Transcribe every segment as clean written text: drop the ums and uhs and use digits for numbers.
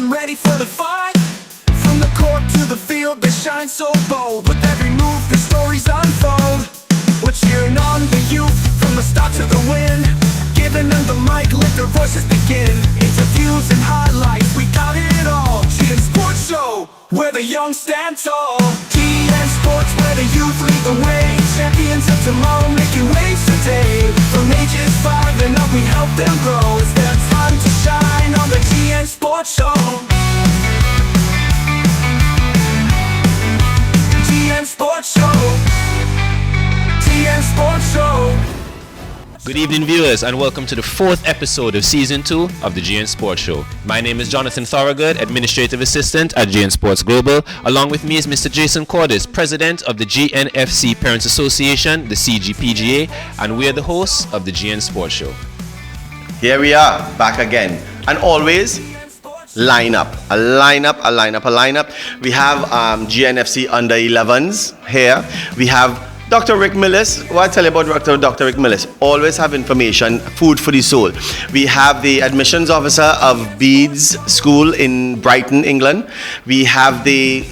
and ready for the fight. From the court to the field, they shine so bold. With every move, the stories unfold. We're cheering on the youth from the start to the win. Giving them the mic, let their voices begin. Interviews and highlights, we got it all. GN Sports Show, where the young stand tall. GN Sports, where the youth lead the way. Champions of tomorrow, making waves today. From ages 5 and up, we help them grow. It's their time to shine on the GN Sports Show. GN Sports Show. GN Sports Show. Good evening, viewers, and welcome to the 4th episode of Season 2 of the GN Sports Show. My name is Jonathan Thorogood, Administrative Assistant at GN Sports Global. Along with me is Mr. Jason Cordes, President of the GNFC Parents Association, the CGPGA, and we are the hosts of the GN Sports Show. Here we are, back again, and always line up. We have GNFC under 11s here. We have Dr. Rick Millis. What I tell you about Dr. Rick Millis? Always have information, food for the soul. We have the admissions officer of Bede's School in Brighton, England. We have the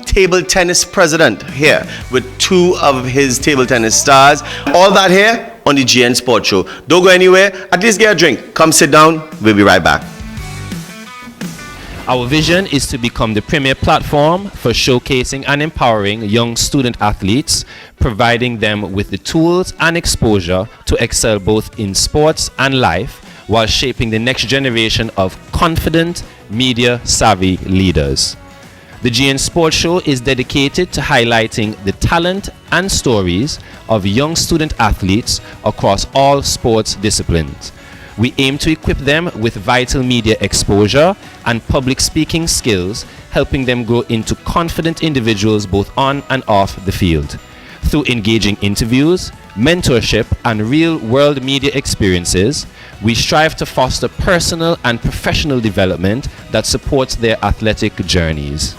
table tennis president here with 2 of his table tennis stars. All that here on the GN Sports Show. Don't go anywhere. At least get a drink. Come sit down. We'll be right back. Our vision is to become the premier platform for showcasing and empowering young student athletes, providing them with the tools and exposure to excel both in sports and life, while shaping the next generation of confident, media-savvy leaders. The GN Sports Show is dedicated to highlighting the talent and stories of young student athletes across all sports disciplines. We aim to equip them with vital media exposure and public speaking skills, helping them grow into confident individuals both on and off the field. Through engaging interviews, mentorship, and real-world media experiences, we strive to foster personal and professional development that supports their athletic journeys.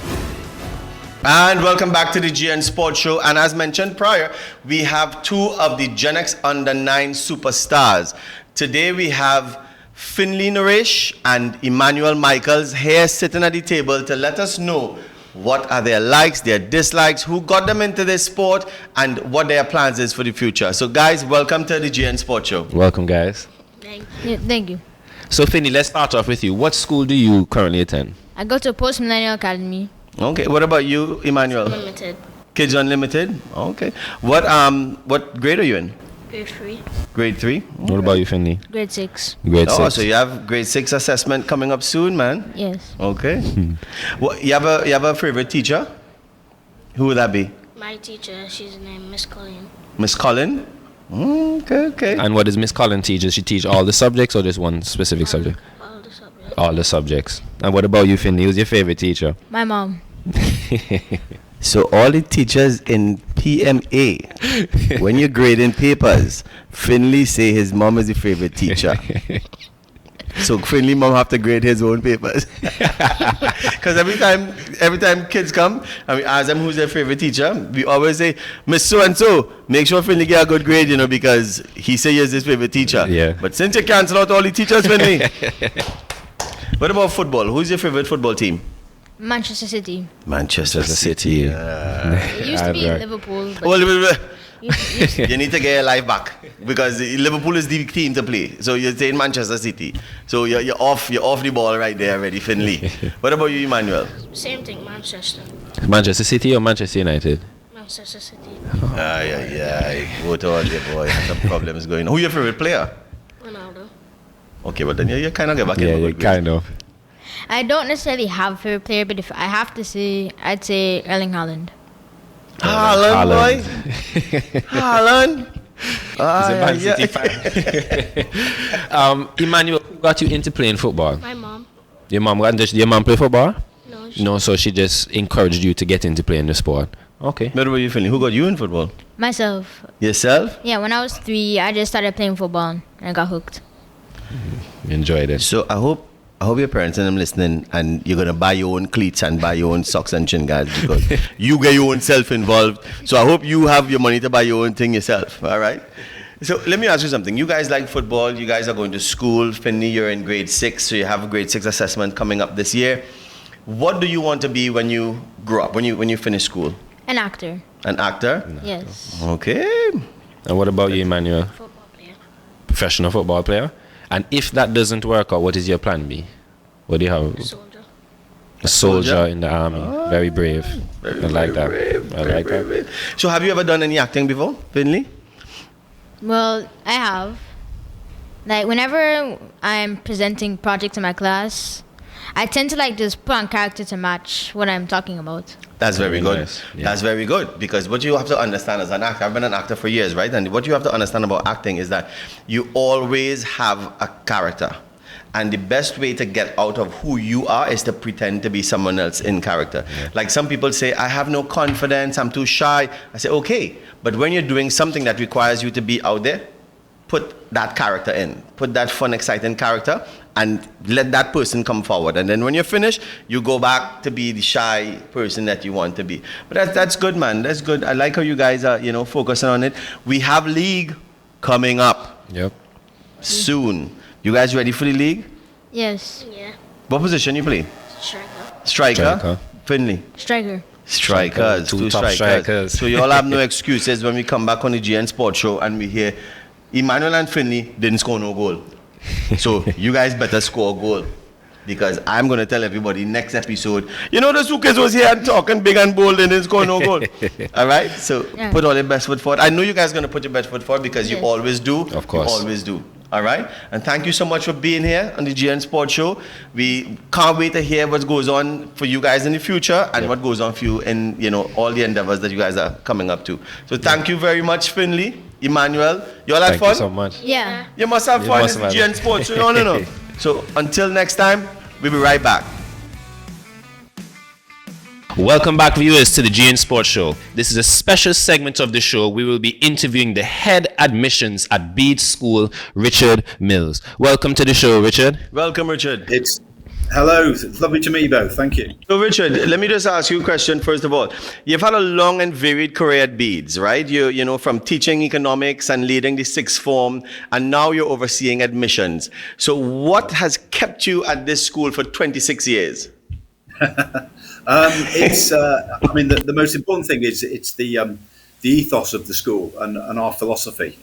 And welcome back to the GN Sports Show. And as mentioned prior, we have 2 of the Gen X under 9 superstars. Today we have Finley Naresh and Emmanuel Michaels here sitting at the table to let us know what are their likes, their dislikes, who got them into this sport, and what their plans is for the future. So guys, welcome to the GN Sports Show. Welcome, guys. Thank you. So Finley, let's start off with you. What school do you currently attend? I go to Post Millennial Academy. Okay, what about you, Emmanuel? Unlimited. Kids Unlimited? Okay. What grade are you in? Grade 3. Grade 3? What about you, Finley? Grade 6. Grade 6. Oh, so you have grade 6 assessment coming up soon, man? Yes. Okay. What, you have a favorite teacher? Who would that be? My teacher, she's named Miss Colleen. Miss Colin? Okay. And what does Miss Collin teach? Does she teach all the subjects or just one specific subject? All the subjects. All the subjects. And what about you, Finley? Who's your favorite teacher? My mom. So all the teachers in PMA, when you're grading papers, Finley say his mom is the favorite teacher. So Finley mom have to grade his own papers. Because every time kids come and we ask them who's their favorite teacher, we always say, Miss So-and-so, make sure Finley get a good grade, because he say he's his favorite teacher. Yeah. But since you cancel out all the teachers, Finley. What about football? Who's your favorite football team? Manchester City. Manchester City. It used to be Liverpool. But Well, you need to get your life back because Liverpool is the team to play. So you're saying Manchester City. So you're off the ball right there already, Finley. What about you, Emmanuel? Same thing, Manchester. Manchester City or Manchester United? Manchester City. Go to all your boy. The problem is going on. Who your favorite player? Ronaldo. Okay, but then you kind of get back in. Yeah, you kind of. I don't necessarily have a favorite player, but if I have to say, I'd say Erling Haaland. Haaland, boy. Haaland. He's a Man City fan. Emmanuel, who got you into playing football? My mom. Your mom play football? No. No, so she just encouraged you to get into playing the sport. Okay. What about you, Finley? Who got you in football? Myself. Yourself? Yeah, when I was 3, I just started playing football and I got hooked. Enjoyed it. So I hope your parents and them listening, and you're gonna buy your own cleats and buy your own socks and chin guards because you get your own self involved. So I hope you have your money to buy your own thing yourself. All right. So let me ask you something. You guys like football. You guys are going to school. Finley, you're in grade 6, so you have a grade 6 assessment coming up this year. What do you want to be when you grow up, when you finish school? An actor. An actor? Yes. Okay. And what about you, Emmanuel? Football player. Professional football player? And if that doesn't work out, what is your plan B? What do you have? Soldier. A soldier in the army. Very brave. Very, I like that. brave, I very, like very that. brave. So have you ever done any acting before, Finley? Well, I have. Like, whenever I'm presenting projects in my class, I tend to like just put on character to match what I'm talking about. That's very good. Nice. Yeah. That's very good, because what you have to understand as an actor, I've been an actor for years, right? And what you have to understand about acting is that you always have a character. And the best way to get out of who you are is to pretend to be someone else in character. Yeah. Like some people say, I have no confidence, I'm too shy. I say, okay, but when you're doing something that requires you to be out there, put that character in. Put that fun, exciting character and let that person come forward. And then when you're finished, you go back to be the shy person that you want to be. But that's good, man. That's good. I like how you guys are, focusing on it. We have league coming up Yep. soon. You guys ready for the league? Yes. Yeah. What position you play? Striker. Striker? Striker. Finley? Striker. Strikers. Two Two top strikers. So you all have no excuses when we come back on the GN Sports Show and we hear Emmanuel and Finley didn't score no goal. So you guys better score a goal, because I'm going to tell everybody next episode, the Suitcase was here and talking big and bold and didn't score no goal. All right? So Yeah. put all your best foot forward. I know you guys are going to put your best foot forward, because you Yes. always do. Of course. You always do. All right? And thank you so much for being here on the GN Sports Show. We can't wait to hear what goes on for you guys in the future and what goes on for you in, all the endeavors that you guys are coming up to. So thank you very much, Finley, Emmanuel. You all had Thank fun? you so much. Yeah. You must have You fun. must It's have the had GN Sports Show. No. So until next time, we'll be right back. Welcome back, viewers, to the GN Sports Show. This is a special segment of the show. We will be interviewing the head admissions at Bede School, Richard Mills. Welcome to the show, Richard. Welcome, Richard. Hello, it's lovely to meet you both. Thank you. So, Richard, let me just ask you a question first of all. You've had a long and varied career at Bedes, right? You from teaching economics and leading the sixth form, and now you're overseeing admissions. So, what has kept you at this school for 26 years? The most important thing is it's the ethos of the school and our philosophy.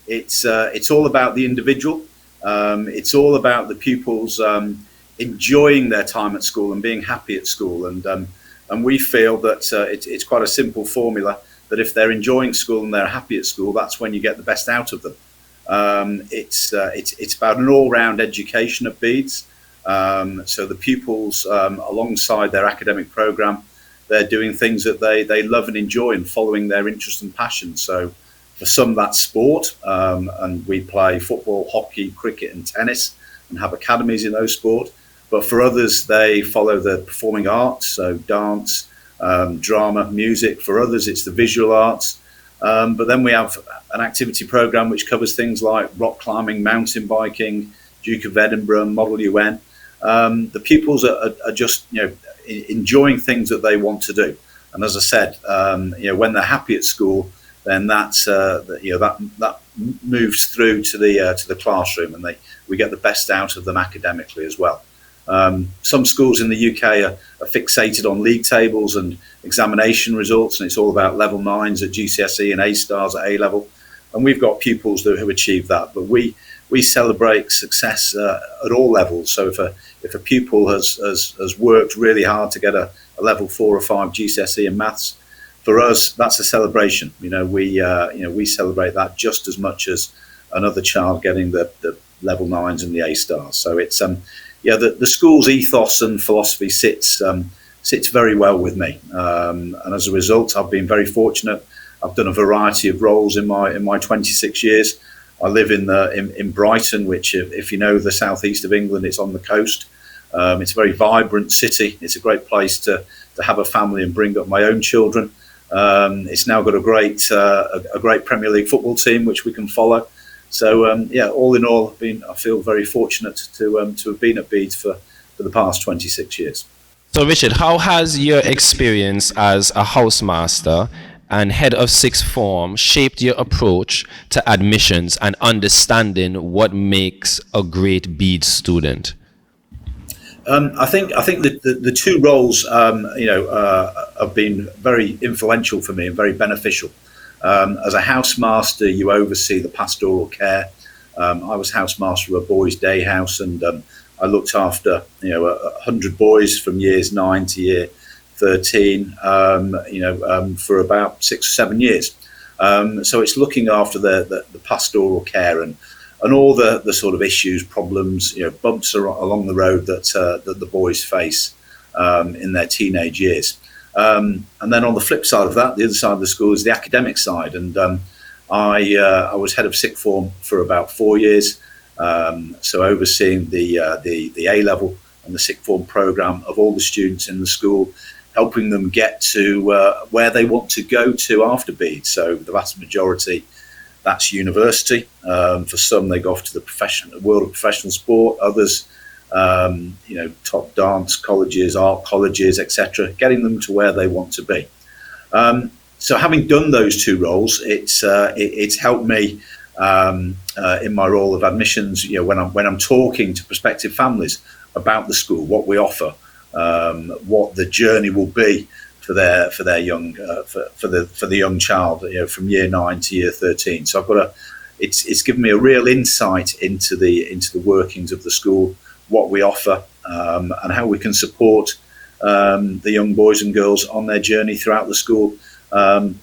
It's all about the individual. It's all about the pupils enjoying their time at school and being happy at school. And we feel that it's quite a simple formula that if they're enjoying school and they're happy at school, that's when you get the best out of them. It's about an all-round education at Bedes. So the pupils, alongside their academic program, they're doing things that they love and enjoy and following their interest and passion. So for some, that's sport, and we play football, hockey, cricket and tennis and have academies in those sports. But for others, they follow the performing arts, so dance, drama, music. For others, it's the visual arts. But then we have an activity program which covers things like rock climbing, mountain biking, Duke of Edinburgh, Model UN. The pupils are just enjoying things that they want to do, and as I said, when they're happy at school, then that moves through to the classroom, and we get the best out of them academically as well. Some schools in the UK are fixated on league tables and examination results, and it's all about level 9s at GCSE and A stars at A level, and we've got pupils who achieve that, but we celebrate success at all levels. So if a pupil has worked really hard to get a level 4 or 5 GCSE in maths, for us that's a celebration. We celebrate that just as much as another child getting the level 9s and the A stars. So it's the school's ethos and philosophy sits very well with me, and as a result, I've been very fortunate. I've done a variety of roles in my 26 years. I live in Brighton, which, if you know the southeast of England, it's on the coast. It's a very vibrant city. It's a great place to have a family and bring up my own children. It's now got a great Premier League football team which we can follow. So all in all, I feel very fortunate to have been at Bedes for the past 26 years. So, Richard, how has your experience as a housemaster and head of sixth form shaped your approach to admissions and understanding what makes a great Beads student? I think the two roles, have been very influential for me and very beneficial. As a housemaster, you oversee the pastoral care. I was housemaster of a boys' day house, and I looked after 100 boys from years 9 to year 13, for about 6 or 7 years. So it's looking after the pastoral care and all the sort of issues, problems, bumps along the road that the boys face in their teenage years. And then on the flip side of that, the other side of the school is the academic side. And I was head of sixth form for about 4 years, so overseeing the A level and the sixth form program of all the students in the school, helping them get to where they want to go to after Beads. So the vast majority, that's university. For some, they go off to the world of professional sport. Others, top dance colleges, art colleges, etc., getting them to where they want to be. So having done those two roles, it's helped me in my role of admissions. When I'm talking to prospective families about the school, what we offer, what the journey will be for their young for the young child, from year 9 to year 13. So it's given me a real insight into the workings of the school, what we offer, and how we can support the young boys and girls on their journey throughout the school.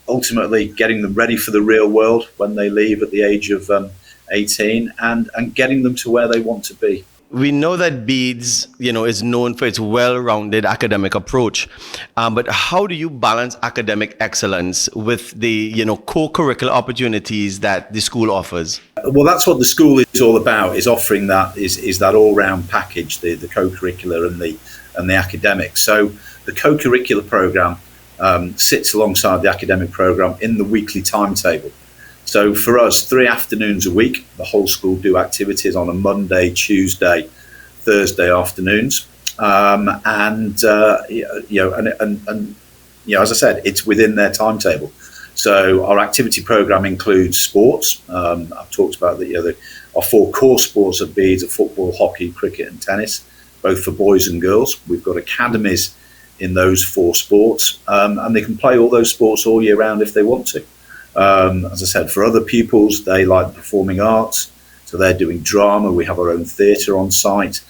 Ultimately getting them ready for the real world when they leave at the age of 18, and getting them to where they want to be. We know that Beads, is known for its well-rounded academic approach, but how do you balance academic excellence with the, co-curricular opportunities that the school offers? Well, that's what the school is all about, is offering that, is that all-round package, the co-curricular and the academic. So the co-curricular program sits alongside the academic program in the weekly timetable. So for us, 3 afternoons a week, the whole school do activities on a Monday, Tuesday, Thursday afternoons, as I said, it's within their timetable. So our activity program includes sports. I've talked about our 4 core sports of Beads are football, hockey, cricket, and tennis, both for boys and girls. We've got academies in those 4 sports, and they can play all those sports all year round if they want to. As I said, for other pupils, they like performing arts, so they're doing drama. We have our own theatre on site.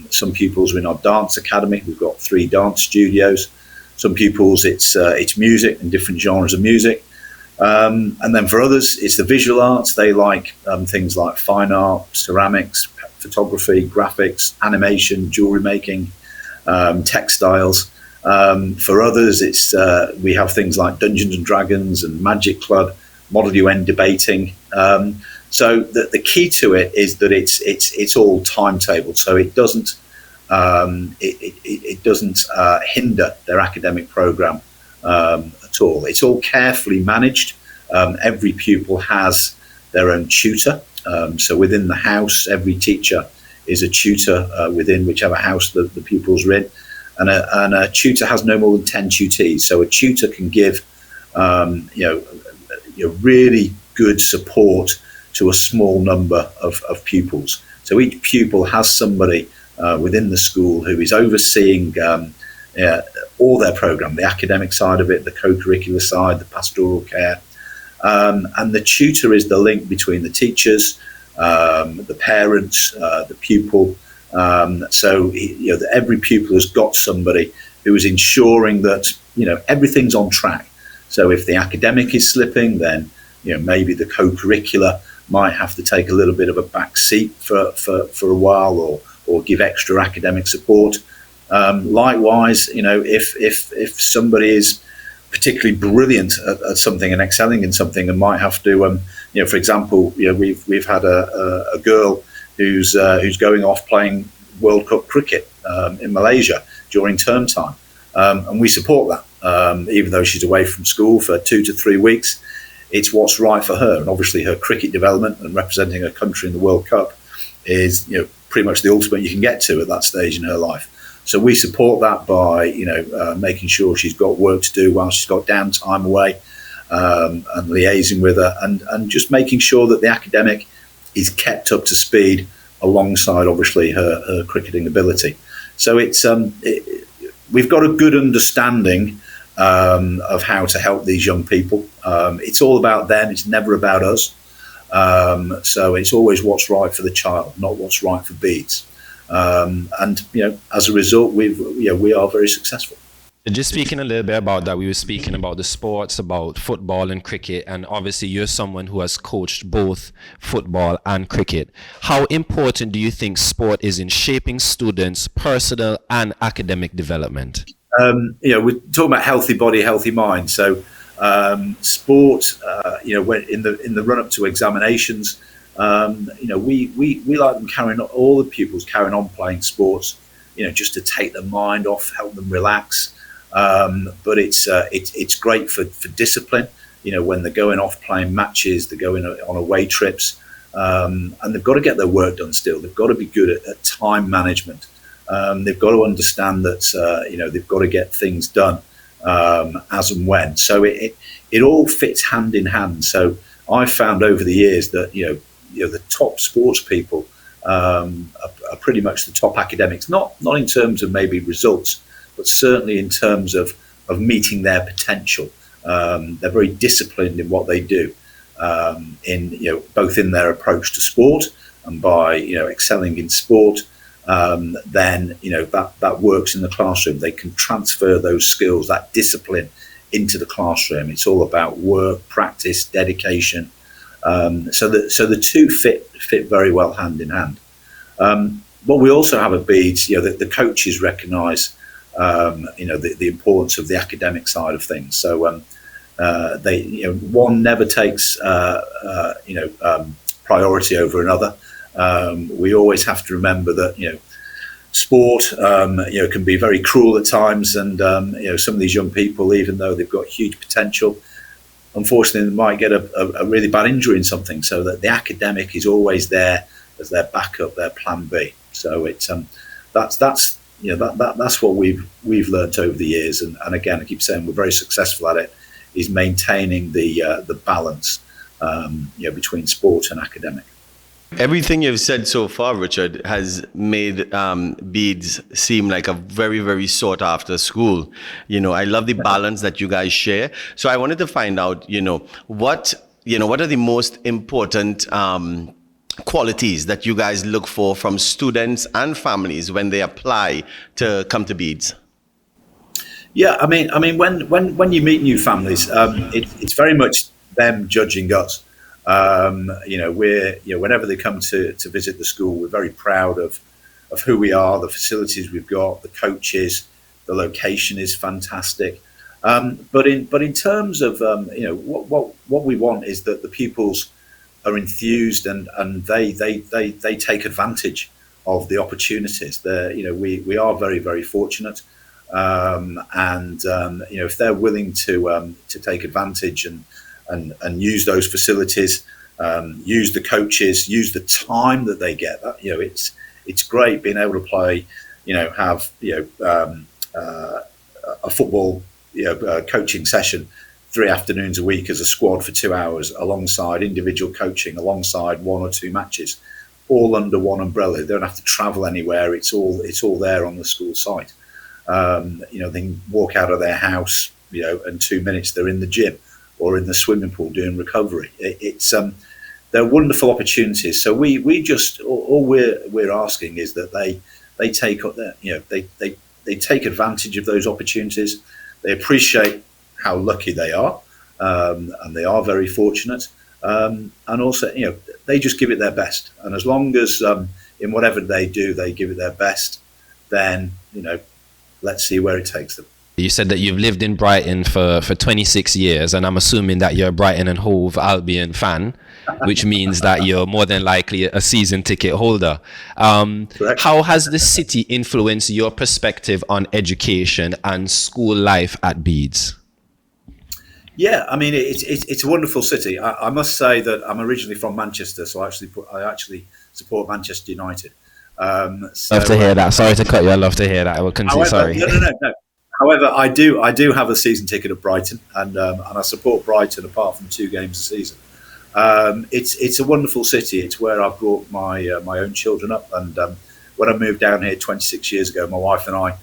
Some pupils are in our dance academy. We've got 3 dance studios. Some pupils, it's music and different genres of music. And then for others, it's the visual arts. They like things like fine art, ceramics, photography, graphics, animation, jewellery making, textiles. For others, we have things like Dungeons and Dragons and Magic Club, Model UN debating. So the key to it is that it's all timetabled, so it doesn't hinder their academic program at all. It's all carefully managed. Every pupil has their own tutor. So within the house, every teacher is a tutor within whichever house the pupils are in. And a tutor has no more than 10 tutees. So a tutor can give, really good support to a small number of pupils. So each pupil has somebody within the school who is overseeing all their program, the academic side of it, the co-curricular side, the pastoral care. And the tutor is the link between the teachers, the parents, the pupil. So every pupil has got somebody who is ensuring that everything's on track. So if the academic is slipping, then maybe the co-curricular might have to take a little bit of a back seat for a while, or give extra academic support. Likewise, if somebody is particularly brilliant at something and excelling in something, and might have to, for example, we've had a girl who's going off playing World Cup cricket in Malaysia during term time, and we support that. Even though she's away from school for 2 to 3 weeks, it's what's right for her. And obviously her cricket development and representing her country in the World Cup is pretty much the ultimate you can get to at that stage in her life. So we support that by making sure she's got work to do while she's got downtime away. and liaising with her, and just making sure that the academic is kept up to speed alongside, obviously, her cricketing ability. So we've got a good understanding of how to help these young people. It's all about them. It's never about us. So it's always what's right for the child, not what's right for Beads. And as a result, we are very successful. Just speaking a little bit about that, we were speaking about the sports, about football and cricket, and obviously you're someone who has coached both football and cricket. How important do you think sport is in shaping students' personal and academic development? We're talking about healthy body, healthy mind. So sport, when in the run up to examinations, we like them all the pupils carrying on playing sports, just to take their mind off, help them relax. But it's great for discipline. When they're going off playing matches, they're going on away trips, and they've got to get their work done still. They've got to be good at time management. They've got to understand that they've got to get things done as and when. So it all fits hand in hand. So I've found over the years that the top sports people are pretty much the top academics. Not in terms of maybe results, but certainly in terms of meeting their potential. They're very disciplined in what they do, both in their approach to sport, and by excelling in sport. Then that works in the classroom. They can transfer those skills, that discipline, into the classroom. It's all about work, practice, dedication. So the two fit very well hand in hand. What we also have at Beads, the coaches recognise the importance of the academic side of things. So one never takes priority over another. We always have to remember that sport can be very cruel at times, and some of these young people, even though they've got huge potential, unfortunately they might get a really bad injury in something. So that the academic is always there as their backup, their plan B. So it's that's what we've learnt over the years, and again, I keep saying we're very successful at it, is maintaining the balance between sport and academic. Everything you've said so far, Richard, has made Beads seem like a very, very sought after school. I love the balance that you guys share. So I wanted to find out, what are the most important qualities that you guys look for from students and families when they apply to come to Beads? Yeah, I mean, when you meet new families, it's very much them judging us. Whenever they come to visit the school, we're very proud of who we are, the facilities we've got, the coaches, the location is fantastic. But in terms of what we want is that the pupils are enthused and they take advantage of the opportunities. We are very, very fortunate, and if they're willing to take advantage and use those facilities, use the coaches, use the time that they get. It's great being able to play, have a football coaching session 3 afternoons a week as a squad for 2 hours, alongside individual coaching, alongside 1 or 2 matches, all under one umbrella. They don't have to travel anywhere. It's all there on the school site. They can walk out of their house, in 2 minutes they're in the gym or in the swimming pool doing recovery. They're wonderful opportunities. So we just, all we're asking is that they take advantage of those opportunities. They appreciate how lucky they are, and they are very fortunate. And also, they just give it their best. And as long as in whatever they do, they give it their best, then let's see where it takes them. You said that you've lived in Brighton for 26 years, and I'm assuming that you're a Brighton and Hove Albion fan, which means that you're more than likely a season ticket holder. Correct. How has the city influenced your perspective on education and school life at Beads? Yeah, I mean, it's a wonderful city. I must say that I'm originally from Manchester, so I actually support Manchester United. Love to hear that. Sorry to cut you. I love to hear that. I will continue. However, Sorry. No. However, I do have a season ticket at Brighton, and I support Brighton apart from 2 games a season. It's a wonderful city. It's where I brought my own children up, and when I moved down here 26 years ago, my wife and I,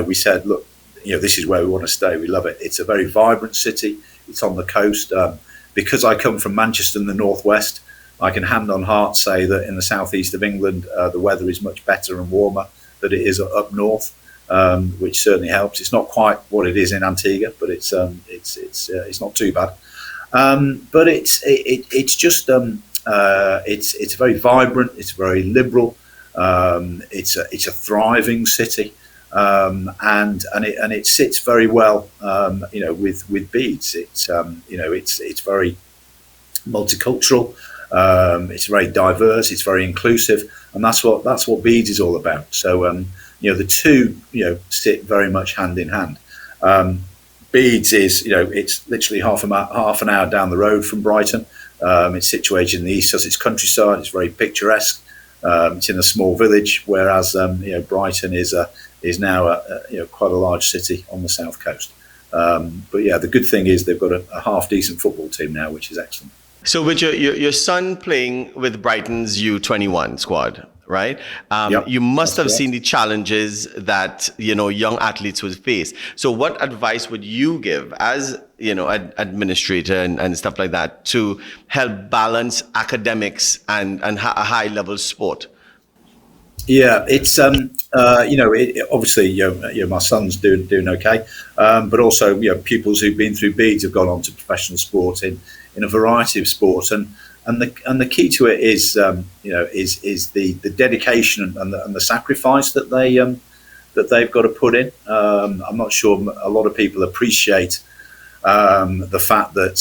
we said, look, this is where we want to stay. We love it. It's a very vibrant city. It's on the coast. Because I come from Manchester in the northwest, I can hand on heart say that in the southeast of England, the weather is much better and warmer than it is up north, which certainly helps. It's not quite what it is in Antigua, but it's not too bad. But it's very vibrant. It's very liberal. It's a thriving city, and it sits very well, with Beeds. It's very multicultural. It's very diverse. It's very inclusive, and that's what Beeds is all about. So the two sit very much hand in hand. Beeds is it's literally half an hour down the road from Brighton. It's situated in the East Sussex countryside. It's very picturesque. It's in a small village, whereas Brighton is now quite a large city on the south coast. But yeah, the good thing is they've got a half decent football team now, which is excellent. So with your son playing with Brighton's U21 squad, right? Yep, you must have correct. seen the challenges that young athletes would face. So what advice would you give as administrator and stuff like that to help balance academics and a high level sport? Yeah, it's obviously my son's doing okay, but also pupils who've been through Beeds have gone on to professional sport in a variety of sports, and the key to it is the dedication and the sacrifice that they've got to put in. I'm not sure a lot of people appreciate the fact that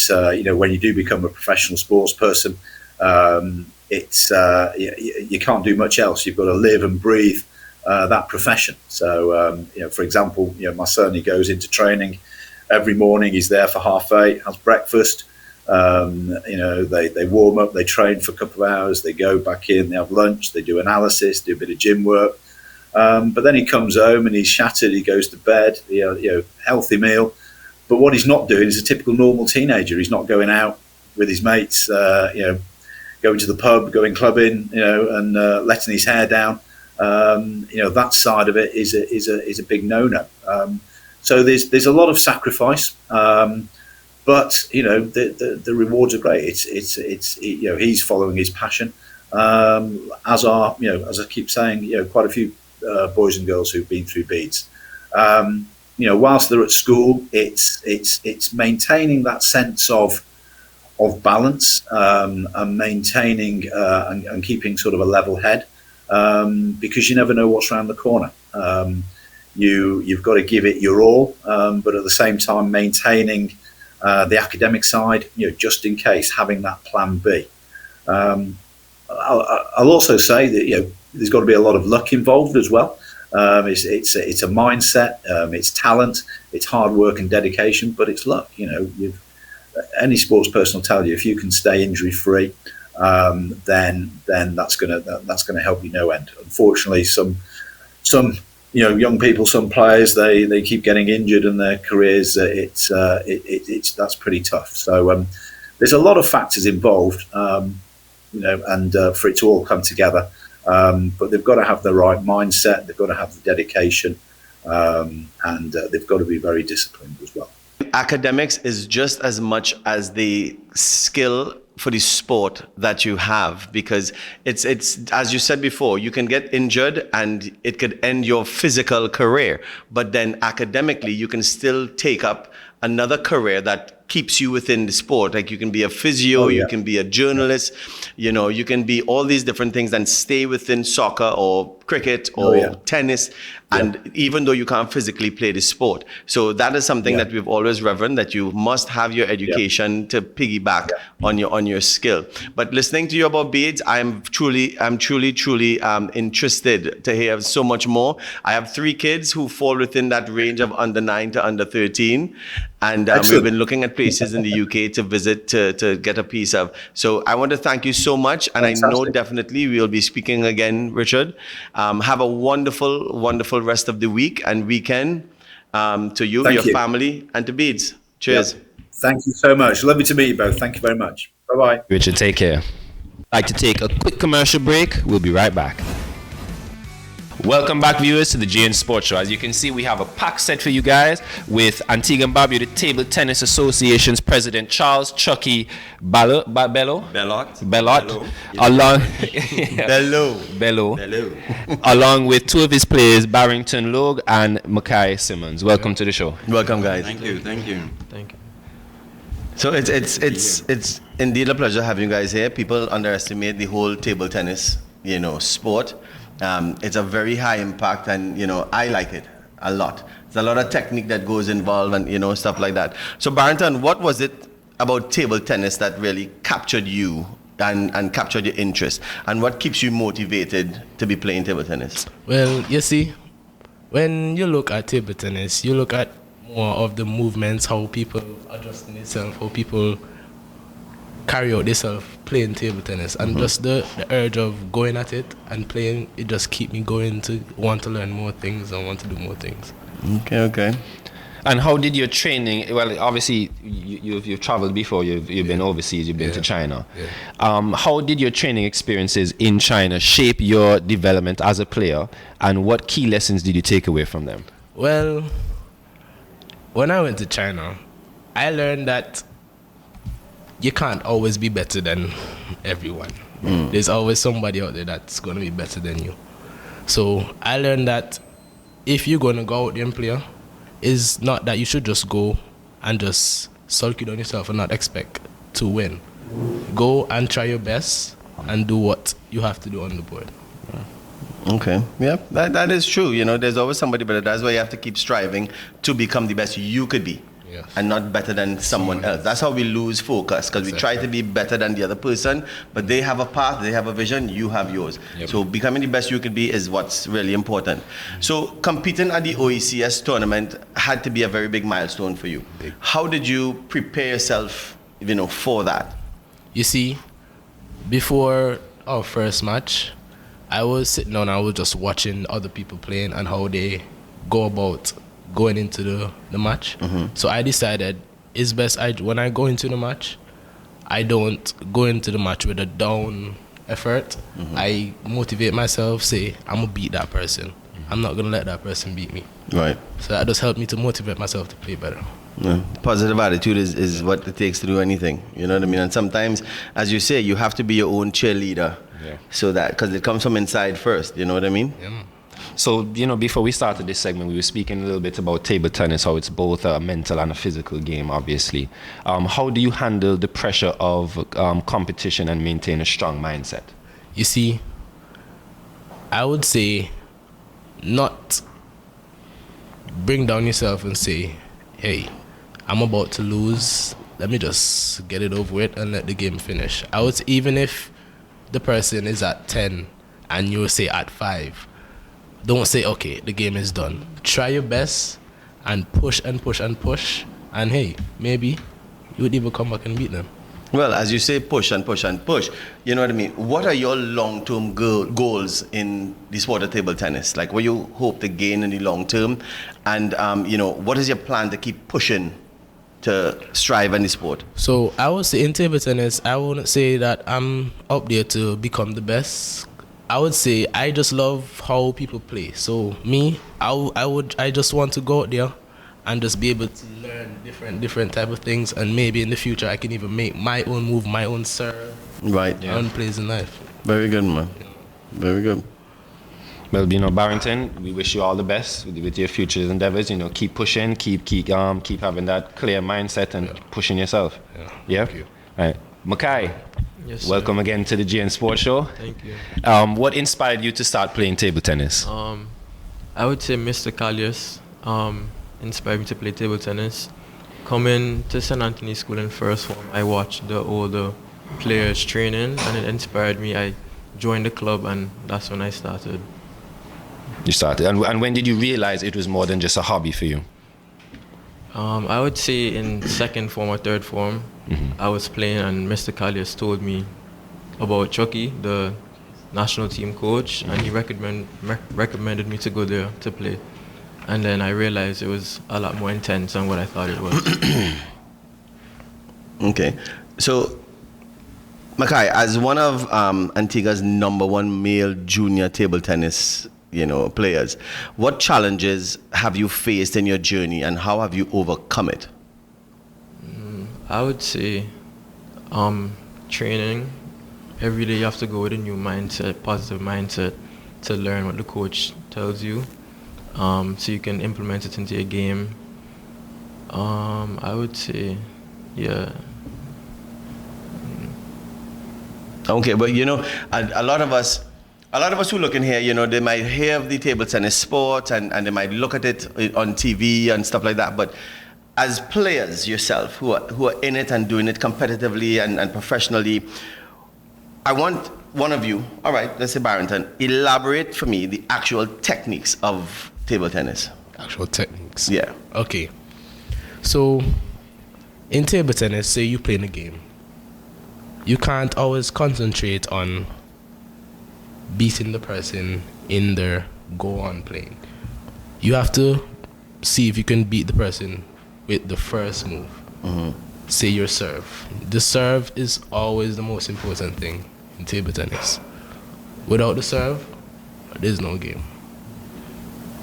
when you do become a professional sports person, it's you can't do much else. You've got to live and breathe that profession. So for example, my son, he goes into training every morning. He's there for 8:30, has breakfast. They warm up, they train for a couple of hours, they go back in, they have lunch, they do analysis, do a bit of gym work. But then he comes home and he's shattered. He goes to bed. Healthy meal. But what he's not doing is a typical normal teenager. He's not going out with his mates. Going to the pub, going clubbing, and letting his hair down. That side of it is a big no-no. So there's a lot of sacrifice, but the rewards are great. It's he's following his passion, as I keep saying, quite a few boys and girls who've been through Beeds. Whilst they're at school, it's maintaining that sense of balance, and maintaining and keeping sort of a level head, because you never know what's around the corner. You've got to give it your all, but at the same time maintaining the academic side, just in case, having that plan B. I'll also say that there's got to be a lot of luck involved as well. It's a mindset, it's talent, it's hard work and dedication, but it's luck. Any sports person will tell you, if you can stay injury free, then that's gonna help you no end. Unfortunately, some young people, some players, they keep getting injured in their careers. That's pretty tough. So there's a lot of factors involved, and for it to all come together. But they've got to have the right mindset. They've got to have the dedication, and they've got to be very disciplined as well. Academics is just as much as the skill for the sport that you have, because it's as you said before, you can get injured and it could end your physical career, but then academically you can still take up another career that keeps you within the sport. Like you can be a physio, you can be a journalist, you can be all these different things and stay within soccer or cricket or tennis. And even though you can't physically play the sport. So that is something that we've always reverenced, that you must have your education to piggyback on your skill. But listening to you about Beads, I'm truly interested to hear so much more. I have 3 kids who fall within that range of under 9 to under 13. And we've been looking at places in the UK to visit to get a piece of. So I want to thank you so much. And I know definitely we'll be speaking again, Richard. Have a wonderful, wonderful rest of the week and weekend. to you, Thank your you. family, and to Beads. Cheers. Yeah. Thank you so much. Lovely to meet you both. Thank you very much. Bye-bye. Richard, take care. I'd like to take a quick commercial break. We'll be right back. Welcome back, viewers, to the GN Sports Show. As you can see, we have a packed set for you guys with Antigua and Barbuda Table Tennis Association's President Charles Chucky Bellot, along Bello, along with two of his players, Barrington Logue and Mackay Simmons. Welcome to the show. Welcome, guys. Thank you. So it's indeed a pleasure having you guys here. People underestimate the whole table tennis, sport. It's a very high impact, and I like it a lot. There's a lot of technique that goes involved, and stuff like that. So Barrington, what was it about table tennis that really captured you and captured your interest, and what keeps you motivated to be playing table tennis? Well, you see, when you look at table tennis, you look at more of the movements, how people adjusting themselves, how people carry out themselves playing table tennis, and just the urge of going at it and playing, it just keep me going to want to learn more things and want to do more things. Okay. And how did your training? Well, obviously you've traveled before. You've been overseas. You've been to China. Yeah. How did your training experiences in China shape your development as a player? And what key lessons did you take away from them? Well, when I went to China, I learned that you can't always be better than everyone. There's always somebody out there that's going to be better than you. So I learned that if you're going to go out there and play, it's not that you should just go and just sulk it on yourself and not expect to win. Go and try your best and do what you have to do on the board. Okay. Yeah, that is true. There's always somebody better. That's why you have to keep striving to become the best you could be. Yes. And not better than someone else. That's how we lose focus, because we try to be better than the other person, but they have a path, they have a vision, you have yours. Yep. So becoming the best you could be is what's really important. So competing at the OECS tournament had to be a very big milestone for you. How did you prepare yourself, for that? You see, before our first match, I was sitting down, I was just watching other people playing and how they go about going into the match. So I decided it's best when I go into the match, I don't go into the match with a down effort. I motivate myself, say I'm gonna beat that person. I'm not gonna let that person beat me. Right. So that just helped me to motivate myself to play better. Yeah. Positive attitude is what it takes to do anything. You know what I mean? And sometimes, as you say, you have to be your own cheerleader. Yeah. So that, because it comes from inside first. You know what I mean? Yeah. So, before we started this segment, we were speaking a little bit about table tennis, how it's both a mental and a physical game, obviously. How do you handle the pressure of competition and maintain a strong mindset? You see, I would say not bring down yourself and say, hey, I'm about to lose. Let me just get it over with and let the game finish. I would say, even if the person is at 10 and you say at 5, don't say, okay, the game is done. Try your best and push and push and push. And hey, maybe you would even come back and beat them. Well, as you say, push and push and push. You know what I mean? What are your long-term goals in the sport of table tennis? Like, what you hope to gain in the long term? And, what is your plan to keep pushing to strive in the sport? So I would say in table tennis, I wouldn't say that I'm up there to become the best. I would say I just love how people play. So me, I just want to go out there and just be able to learn different type of things, and maybe in the future I can even make my own move, my own serve, Right. my own plays in life. Very good, man. Very good. Well, Barrington, we wish you all the best with your future endeavors. Keep pushing, keep having that clear mindset and pushing yourself. Yeah. Thank you. All right, Mackay. Yes, sir. Welcome again to the GN Sports Show. Thank you. What inspired you to start playing table tennis? I would say Mr. Callius inspired me to play table tennis. Coming to St. Anthony's School in first form, I watched the older players training and it inspired me. I joined the club and that's when I started. You started, and when did you realize it was more than just a hobby for you? I would say in second form or third form, I was playing and Mr. Callius told me about Chucky, the national team coach, and he recommended me to go there to play. and then I realized it was a lot more intense than what I thought it was. Okay. So, Makai, as one of Antigua's #1 male junior table tennis, players, what challenges have you faced in your journey, and how have you overcome it? I would say training. Every day you have to go with a new mindset, positive mindset, to learn what the coach tells you, so you can implement it into your game. I would say, yeah. Okay, but a lot of us who look in here, they might hear of the table tennis sport and they might look at it on TV and stuff like that. But as players yourself, who are in it and doing it competitively and professionally, I want one of you, all right, let's say Barrington, elaborate for me the actual techniques of table tennis. Actual techniques. Yeah. Okay. So, in table tennis, say you play in a game. You can't always concentrate on beating the person in their go-on playing. You have to see if you can beat the person with the first move. Say your serve. The serve is always the most important thing in table tennis. Without the serve, there's no game.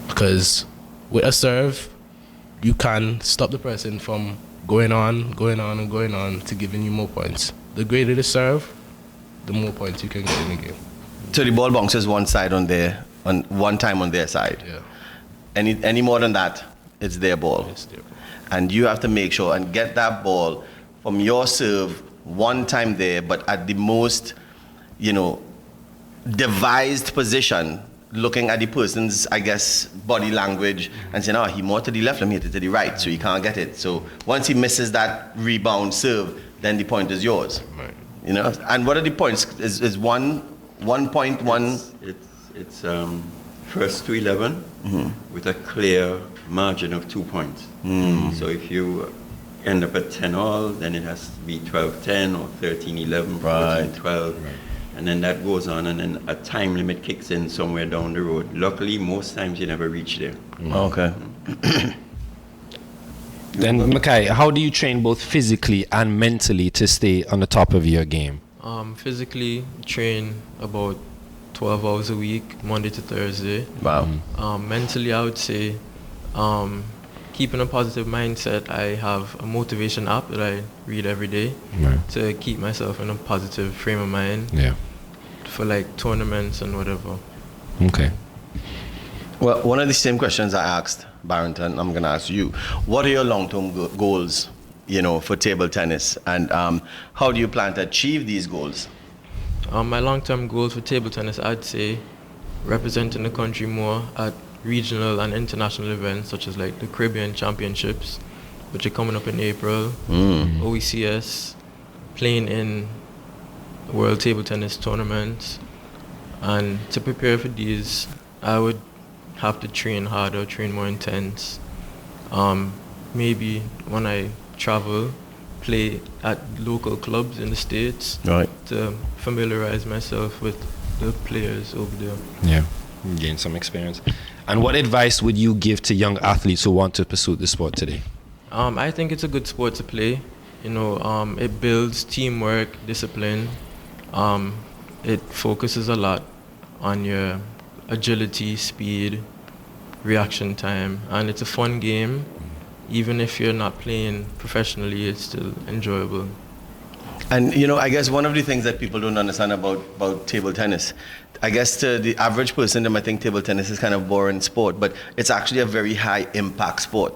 Because with a serve, you can stop the person from going on to giving you more points. The greater the serve, the more points you can get in the game. So the ball bounces one side on one time on their side. Yeah. Any more than that, it's their ball. It's their ball. And you have to make sure and get that ball from your serve one time there, but at the most, devised position, looking at the person's, I guess, body language and saying, he more to the left, let me hit it to the right, so he can't get it. So once he misses that rebound serve, then the point is yours. Right. And what are the points? Is 1.1? It's first to 11 with a clear margin of 2 points. So if you end up at 10 all, then it has to be 12-10 or 13-11, 14-12. Right. And then that goes on, and then a time limit kicks in somewhere down the road. Luckily, most times you never reach there. Okay. Then, Makai, how do you train both physically and mentally to stay on the top of your game? Physically, train about 12 hours a week, Monday to Thursday. Wow. Mentally, I would say keeping a positive mindset. I have a motivation app that I read every day to keep myself in a positive frame of mind. Yeah. For like tournaments and whatever. Okay. Well, one of the same questions I asked Barrington, I'm going to ask you. What are your long-term goals, for table tennis, and how do you plan to achieve these goals? My long-term goals for table tennis, I'd say representing the country more at regional and international events such as like the Caribbean Championships, which are coming up in April, OECS, playing in World Table Tennis tournaments. And to prepare for these, I would have to train harder, train more intense. Maybe when I travel, play at local clubs in the States to familiarize myself with the players over there. Yeah, gain some experience. And what advice would you give to young athletes who want to pursue the sport today? I think it's a good sport to play. It builds teamwork, discipline. It focuses a lot on your agility, speed, reaction time, and it's a fun game. Even if you're not playing professionally, it's still enjoyable. And I guess one of the things that people don't understand about table tennis, I guess to the average person, they might think table tennis is kind of boring sport, but it's actually a very high impact sport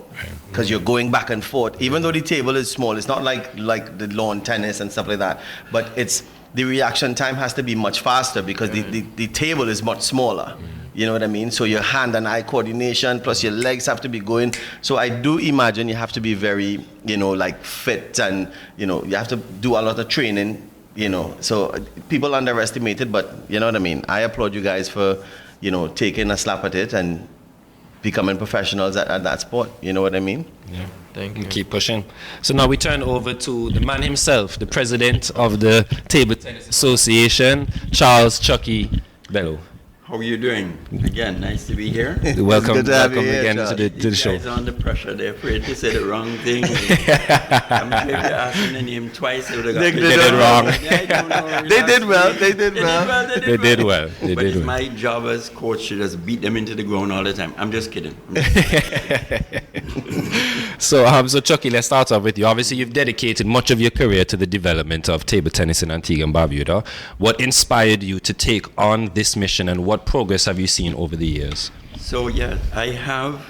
because you're going back and forth. Even though the table is small, it's not like the lawn tennis and stuff like that, but the reaction time has to be much faster because the table is much smaller. You know what I mean? So your hand and eye coordination plus your legs have to be going. So I do imagine you have to be very, fit, and, you have to do a lot of training, So people underestimate it, but you know what I mean? I applaud you guys for, taking a slap at it and becoming professionals at that sport. You know what I mean? Yeah. Thank you. Keep pushing. So now we turn over to the man himself, the president of the Table Tennis Association, Charles Chucky Bello. How are you doing? Again, nice to be here. Welcome, good to have you welcome here, again Charles. to the These show. guys are under pressure. They're afraid to say the wrong thing. I'm sure if they asked me the name twice, they would have got They it did it wrong. Yeah, I don't know. They did well. They did They well. They did well. They But did it's well. my job as coach to just beat them into the ground all the time. I'm just kidding. So Chucky, let's start off with you. Obviously, you've dedicated much of your career to the development of table tennis in Antigua and Barbuda. What inspired you to take on this mission, and what progress have you seen over the years? So yeah, I have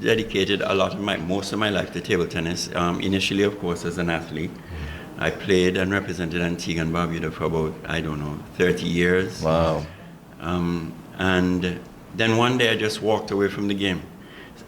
dedicated most of my life to table tennis. Initially, of course, as an athlete. I played and represented Antigua and Barbuda for about, 30 years. Wow. And then one day I just walked away from the game.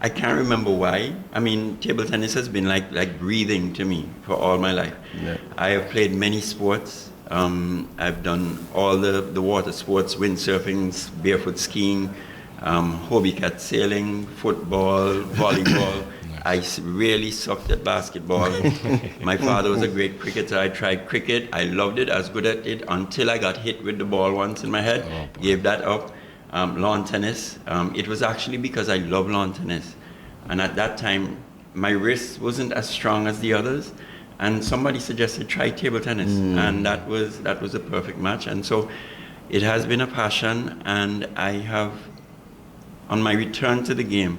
I can't remember why. I mean, table tennis has been like breathing to me for all my life. Yeah. I have played many sports. I've done all the water sports, windsurfing, barefoot skiing, hobie cat sailing, football, volleyball. I really sucked at basketball. My father was a great cricketer. I tried cricket. I loved it. I was good at it until I got hit with the ball once in my head. Gave that up. Lawn tennis. It was actually because I love lawn tennis. And at that time, my wrist wasn't as strong as the others. And somebody suggested try table tennis. And that was a perfect match. And so it has been a passion. And I have, on my return to the game,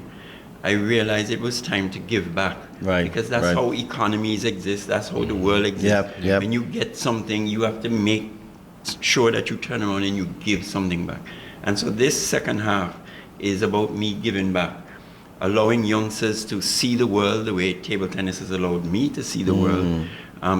I realized it was time to give back. Right, Because that's right. how economies exist. That's how the world exists. Yep. When you get something, you have to make sure that you turn around and you give something back. And so this second half is about me giving back, allowing youngsters to see the world the way table tennis has allowed me to see the world,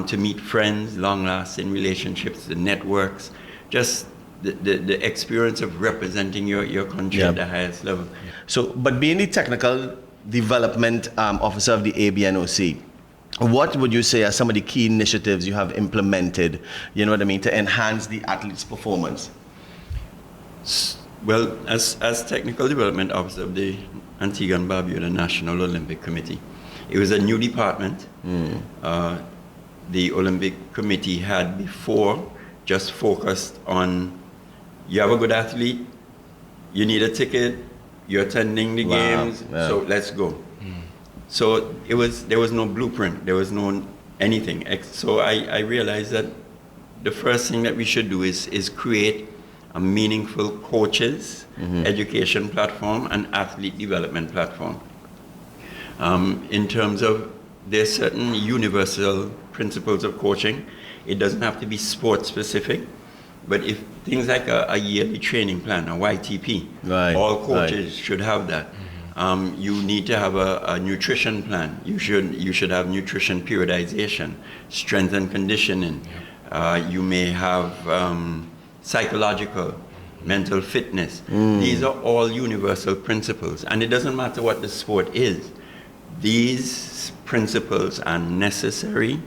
to meet friends, long-lasting relationships, the networks, just the experience of representing your country Yeah. at the highest level. So, but being the technical development officer of the ABNOC, what would you say are some of the key initiatives you have implemented, you know what I mean, to enhance the athlete's performance? Well, as technical development officer of the Antigua and Barbuda National Olympic Committee, it was a new department. The Olympic Committee had before just focused on, you have a good athlete, you need a ticket, you're attending the Wow, games, yeah. so let's go. So there was no blueprint, there was no anything. So I realized that the first thing that we should do is create a meaningful coaches, education platform, and athlete development platform. In terms of, there's certain universal principles of coaching. It doesn't have to be sport specific, but if things like a yearly training plan, a YTP, Right, all coaches should have that. You need to have a nutrition plan. You should have nutrition periodization, strength and conditioning. You may have psychological, mental fitness. These are all universal principles, and it doesn't matter what the sport is. These principles are necessary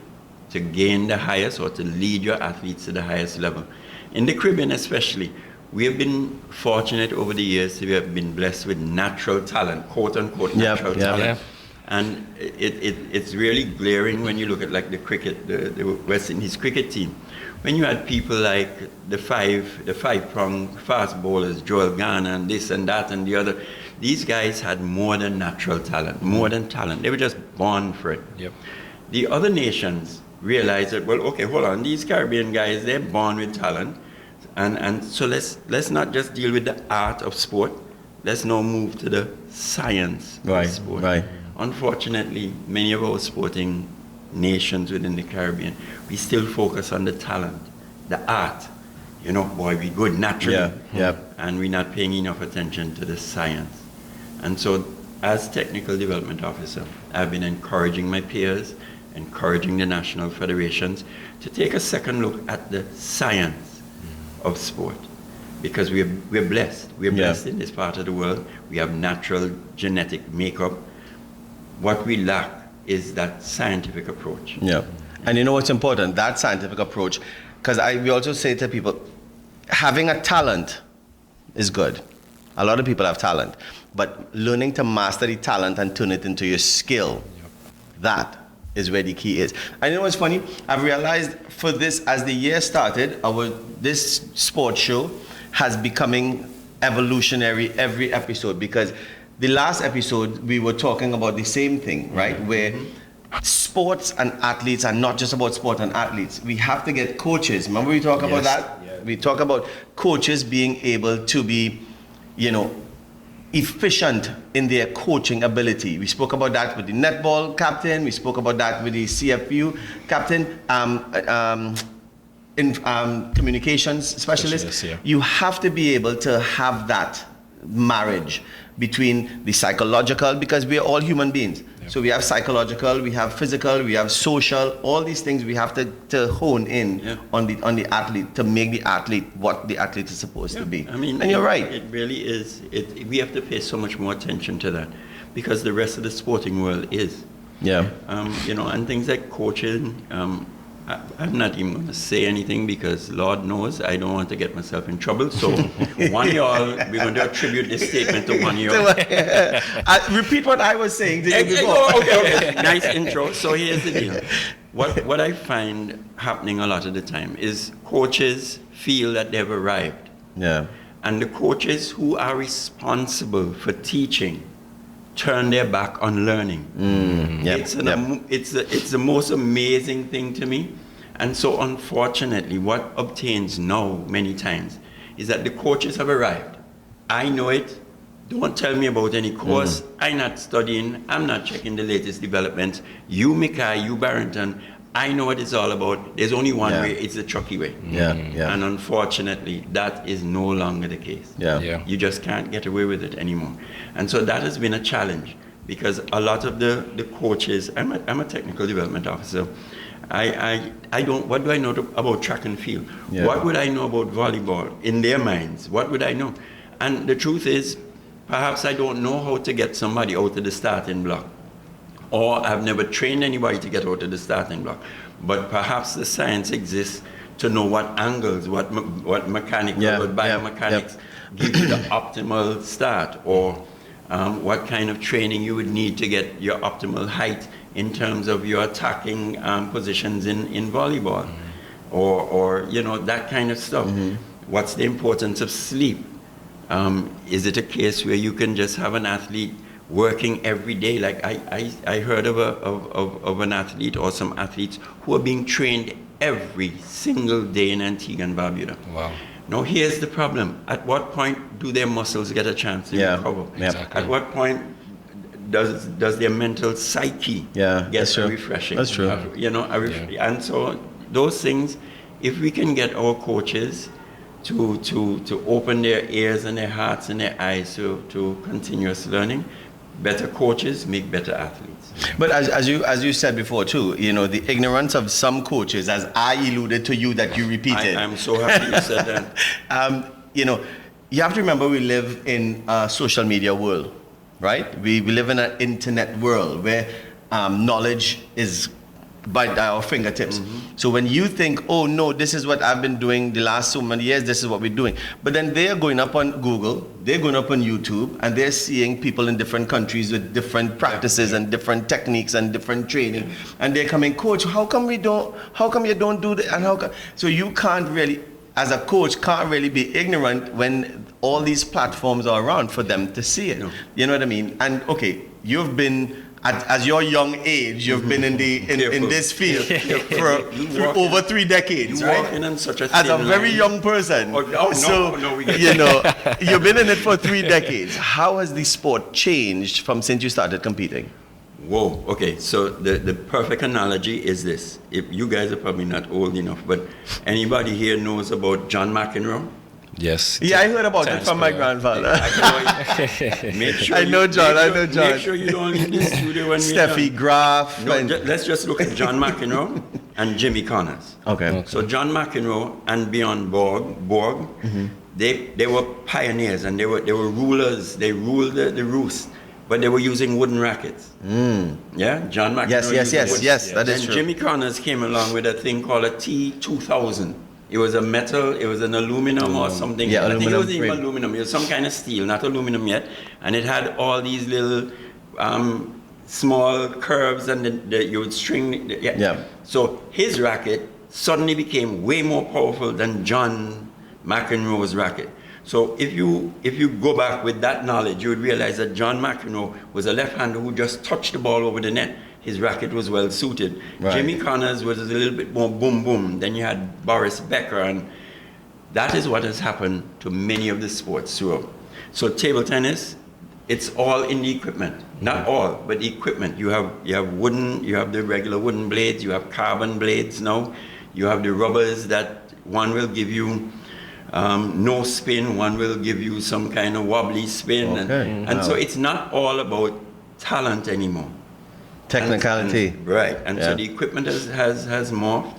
to gain the highest or to lead your athletes to the highest level. In the Caribbean especially, we have been fortunate over the years to have been blessed with natural talent, quote unquote natural talent. And it's really glaring when you look at like the cricket, the West Indies cricket team. When you had people like the five-prong fast bowlers, Joel Garner and this and that and the other, these guys had more than natural talent, more than talent. They were just born for it. Yep. The other nations realized that, well, okay, hold on, these Caribbean guys, they're born with talent. And so let's not just deal with the art of sport. Let's now move to the science of sport. Right. Unfortunately, many of our sporting nations within the Caribbean, we still focus on the talent, the art. You know, boy, we good naturally. And we're not paying enough attention to the science. And so, as technical development officer, I've been encouraging my peers, encouraging the national federations to take a second look at the science of sport. Because we're blessed. We're blessed in this part of the world. We have natural genetic makeup. What we lack is that scientific approach. Yeah. And you know what's important? That scientific approach. Because we also say to people, having a talent is good. A lot of people have talent. But learning to master the talent and turn it into your skill, that is where the key is. And you know what's funny? I've realized for this, as the year started, this sports show has becoming evolutionary every episode, because the last episode we were talking about the same thing, right? Where sports and athletes are not just about sport and athletes. We have to get coaches. Remember we talk about that? Yeah. We talk about coaches being able to be, efficient in their coaching ability. We spoke about that with the netball captain. We spoke about that with the CFU captain, communications specialist. Yeah. You have to be able to have that marriage between the psychological, because we are all human beings. Yeah. So we have psychological, we have physical, we have social, all these things we have to hone in on the athlete to make the athlete what the athlete is supposed to be. I mean, and you're right. It really is. We have to pay so much more attention to that, because the rest of the sporting world is. Yeah. And things like coaching. I'm not even going to say anything, because Lord knows I don't want to get myself in trouble. So one y'all, we're going to attribute this statement to one y'all. Repeat what I was saying to you before. Okay. Nice intro. So here's the deal. What I find happening a lot of the time is coaches feel that they've arrived. Yeah. And the coaches who are responsible for teaching turn their back on learning. It's the most amazing thing to me. And so unfortunately, what obtains now many times is that the coaches have arrived. I know it. Don't tell me about any course. I'm not studying. I'm not checking the latest developments. You, Mikai, you, Barrington, I know what it's all about. There's only one way. It's the Chucky way. And unfortunately, that is no longer the case. You just can't get away with it anymore. And so that has been a challenge, because a lot of the coaches, I'm a technical development officer. I don't, what do I know about track and field? What would I know about volleyball in their minds? What would I know? And the truth is, perhaps I don't know how to get somebody out of the starting block, or I've never trained anybody to get out of the starting block. But perhaps the science exists to know what angles, what mechanical, what biomechanics give you the optimal start, or what kind of training you would need to get your optimal height in terms of your attacking positions in volleyball, or that kind of stuff. What's the importance of sleep? Is it a case where you can just have an athlete working every day? Like I heard of an athlete, or some athletes who are being trained every single day in Antigua and Barbuda. Wow. Now here's the problem. At what point do their muscles get a chance to recover? Exactly. At what point does their mental psyche get refreshing? That's true. And so those things, if we can get our coaches to open their ears and their hearts and their eyes to continuous learning, better coaches make better athletes. But as you said before too, the ignorance of some coaches, as I alluded to you that you repeated. I'm so happy you said that. You have to remember we live in a social media world, right? We live in an internet world where knowledge is by our fingertips. So when you think, oh no, this is what I've been doing the last so many years, this is what we're doing. But then they are going up on Google, they're going up on YouTube, and they're seeing people in different countries with different practices and different techniques and different training. And they're coming, coach, how come you don't do that? And so you can't really, as a coach, can't really be ignorant when all these platforms are around for them to see it. You know what I mean? And okay, you've been, at your young age, you've been in this field for over 3 decades, right? As a very young person. You've been in it for 3 decades. How has the sport changed since you started competing? Whoa, okay, so the perfect analogy is this. If you guys are probably not old enough, but anybody here knows about John McEnroe? Yes. Yeah, I heard about it from my grandfather. I know John. Make sure you don't leave the studio when Steffi Graf. No, let's just look at John McEnroe and Jimmy Connors. Okay. So John McEnroe and Bjorn Borg, they were pioneers, and they were rulers. They ruled the roost, but they were using wooden rackets. Yeah, John McEnroe. Yes, that is true. Jimmy Connors came along with a thing called a T2000. It was a metal, it was an aluminum or something. Yeah, I think it was even aluminum. It was some kind of steel, not aluminum yet. And it had all these little small curves, and you would string. So his racket suddenly became way more powerful than John McEnroe's racket. So if you go back with that knowledge, you would realize that John McEnroe was a left-hander who just touched the ball over the net. His racket was well suited. Right. Jimmy Connors was a little bit more boom boom. Then you had Boris Becker, and that is what has happened to many of the sports throughout. So table tennis, it's all in the equipment. Not all, but the equipment. You have wooden, you have the regular wooden blades, you have carbon blades now. You have the rubbers that one will give you no spin, one will give you some kind of wobbly spin. Okay. And so it's not all about talent anymore. Technicality. Right. And so Yeah. the equipment has morphed,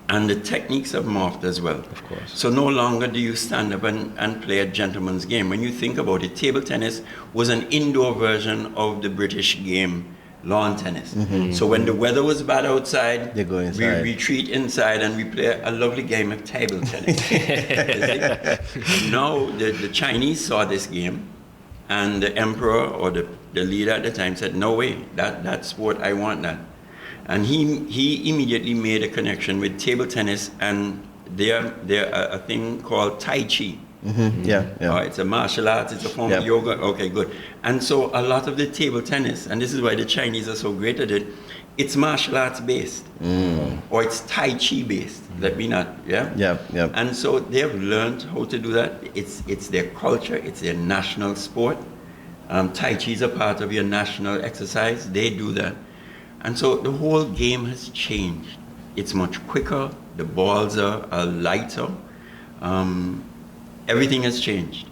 and the techniques have morphed as well. Of course. So no longer do you stand up and play a gentleman's game. When you think about it, table tennis was an indoor version of the British game, lawn tennis. So when the weather was bad outside, They go inside. we retreat inside and we play a lovely game of table tennis. Now the Chinese saw this game, and the emperor or the leader at the time said, no way, that sport, I want that. And he immediately made a connection with table tennis and there a thing called Tai Chi. Yeah. It's a martial arts, it's a form of Yep. yoga. Okay, good. And so a lot of the table tennis, and this is why the Chinese are so great at it, it's martial arts based, or it's Tai Chi based. Let me not, yeah? Yep. And so they've learned how to do that. It's their culture, it's their national sport. Tai Chi is a part of your national exercise. They do that. And so the whole game has changed. It's much quicker, the balls are lighter. Everything has changed.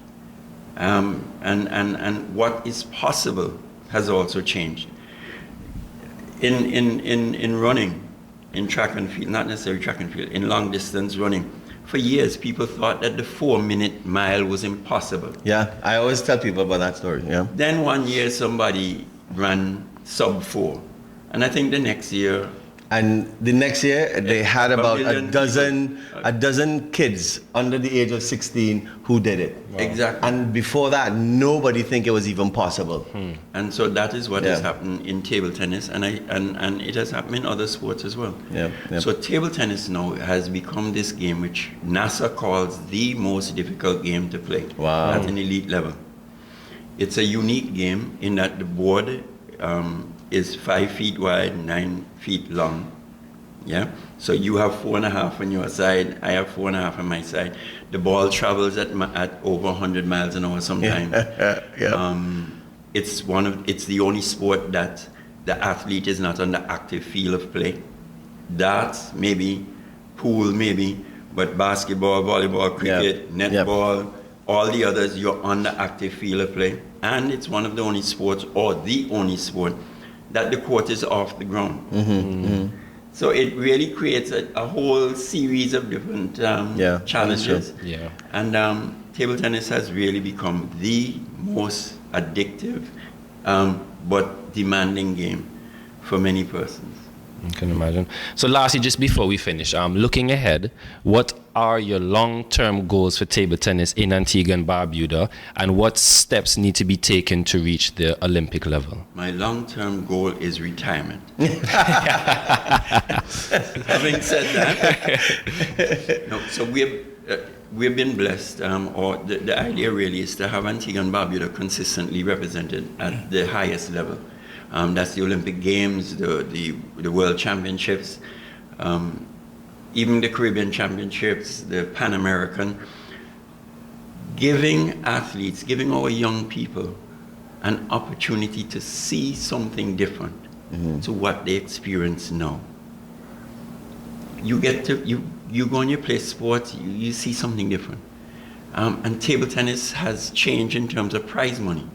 And what is possible has also changed. In running, in track and field, not necessarily track and field, in long distance running, for years people thought that the 4-minute mile was impossible. Yeah, I always tell people about that story. Yeah. Then one year somebody ran sub 4. And I think the next year, And the next year, they had about a million dozen kids under the age of 16 who did it. exactly. And before that, nobody think it was even possible. And so that is what has Yeah. happened in table tennis, and it has happened in other sports as well. Yeah. So table tennis now has become this game which NASA calls the most difficult game to play Wow. at an elite level. It's a unique game in that the board is 5 feet wide, 9 feet long. Yeah. So you have 4.5 on your side. I have 4.5 on my side. The ball travels at over 100 miles an hour sometimes. It's the only sport that the athlete is not on the active field of play. Darts, maybe, pool, maybe, but basketball, volleyball, cricket, netball, all the others, you're on the active field of play. And it's one of the only sports, or the only sport, that the court is off the ground. So it really creates a whole series of different challenges. Yeah. And table tennis has really become the most addictive but demanding game for many persons. I can imagine. So lastly, just before we finish, looking ahead, what are your long-term goals for table tennis in Antigua and Barbuda, and what steps need to be taken to reach the Olympic level? My long-term goal is retirement. Having said that, no, so we've been blessed, or the idea really is to have Antigua and Barbuda consistently represented at the highest level. That's the Olympic Games, the World Championships, even the Caribbean Championships, the Pan American. Giving athletes, giving our young people an opportunity to see something different to what they experience now. You get to, you go and you play sports, you see something different. And table tennis has changed in terms of prize money.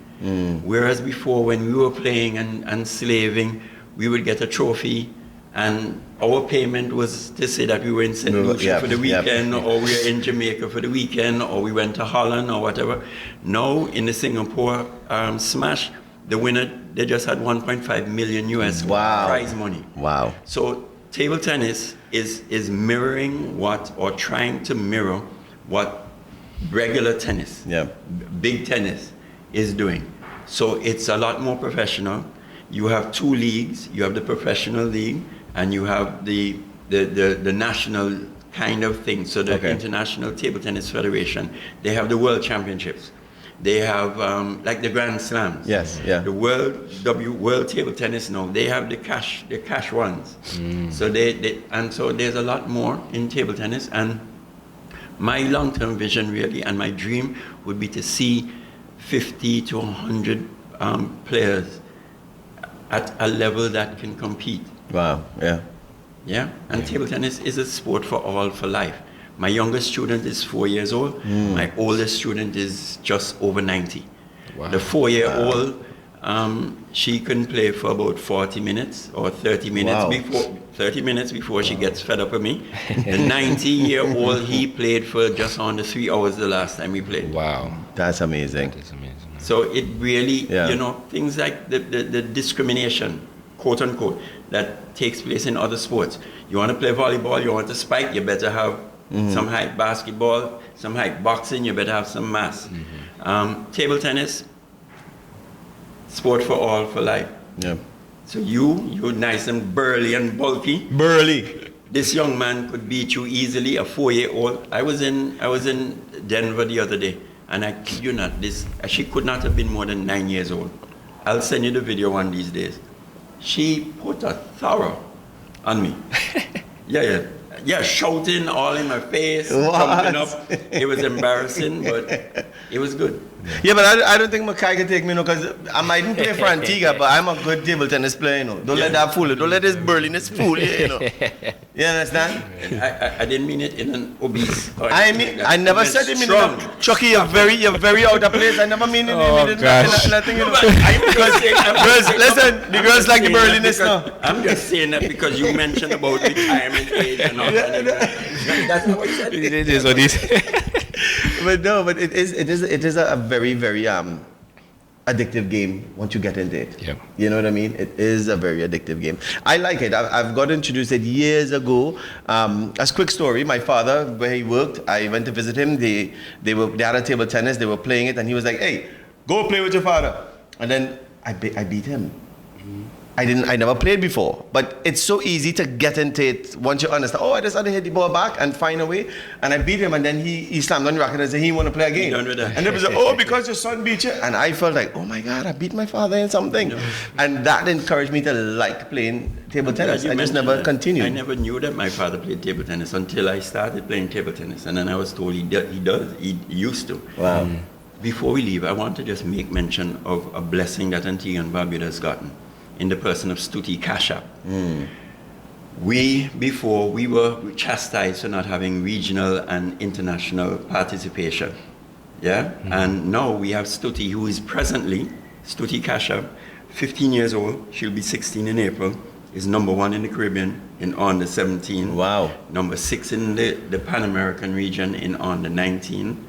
Whereas before, when we were playing and slaving, we would get a trophy, and our payment was to say that we were in St. Lucia for the weekend, or we were in Jamaica for the weekend, or we went to Holland, or whatever. Now, in the Singapore Smash, the winner, they just had 1.5 million US prize money. Wow. So table tennis is mirroring what, or trying to mirror what regular tennis, big tennis, is doing. So it's a lot more professional. You have 2 leagues. You have the professional league, and you have the national kind of thing. So the International Table Tennis Federation, they have the World Championships. They have like the Grand Slams. Yes, yeah. The World Table Tennis now, they have the cash ones. So so there's a lot more in table tennis. And my long-term vision really, and my dream would be to see 50 to 100 players at a level that can compete. Wow, yeah. Yeah, and table tennis is a sport for all, for life. My youngest student is 4 years old. My oldest student is just over 90. Wow. The 4-year-old, she can play for about 40 minutes or 30 minutes before she gets fed up with me. The 90-year-old, he played for just under 3 hours the last time we played. Wow. That's amazing. That is amazing. So it really, things like the discrimination, quote unquote, that takes place in other sports. You want to play volleyball, you want to spike, you better have some height. Basketball, some height. Boxing, you better have some mass. Table tennis, sport for all, for life. Yeah. So you're nice and burly and bulky. Burly. This young man could beat you easily, a 4-year-old. I was in Denver the other day, and I kid you not, she could not have been more than 9 years old. I'll send you the video one of these days. She put a thorough on me. Yeah, shouting all in my face, jumping up. It was embarrassing, but it was good. Yeah, but I don't think Makai can take me, because I mightn't play for Antigua, but I'm a good table tennis player, Don't let that fool you. Don't let this burliness fool you, You understand? I didn't mean it in an obese. I never said it in Chucky, you're very out of place. I never mean it in nothing, Listen, the girls like the burliness now. I'm just saying that because you mentioned about retirement age and all that. That's not what you said. It is what it is. But it is a very, very addictive game once you get into it. Yeah. You know what I mean? It is a very addictive game. I like it. I've got introduced it years ago. As a quick story, my father, where he worked, I went to visit him. They had a table tennis. They were playing it, and he was like, "Hey, go play with your father." And then I beat him. I never played before, but it's so easy to get into it once you understand. Oh, I just had to hit the ball back and find a way, and I beat him, and then he slammed on the racket and said he want to play again. And they was like, "Oh, because your son beat you," and I felt like, "Oh my God, I beat my father in something," and that encouraged me to like playing table tennis. I just never continued. I never knew that my father played table tennis until I started playing table tennis, and then I was told he used to. Wow. Before we leave, I want to just make mention of a blessing that Antigua and Barbuda has gotten in the person of Stuti Kashap. We were chastised for not having regional and international participation. Yeah? And now we have Stuti, who is presently, Stuti Kashap, 15 years old, she'll be 16 in April, is number 1 in the Caribbean in under 17. Wow. Number 6 in the Pan American region in under 19.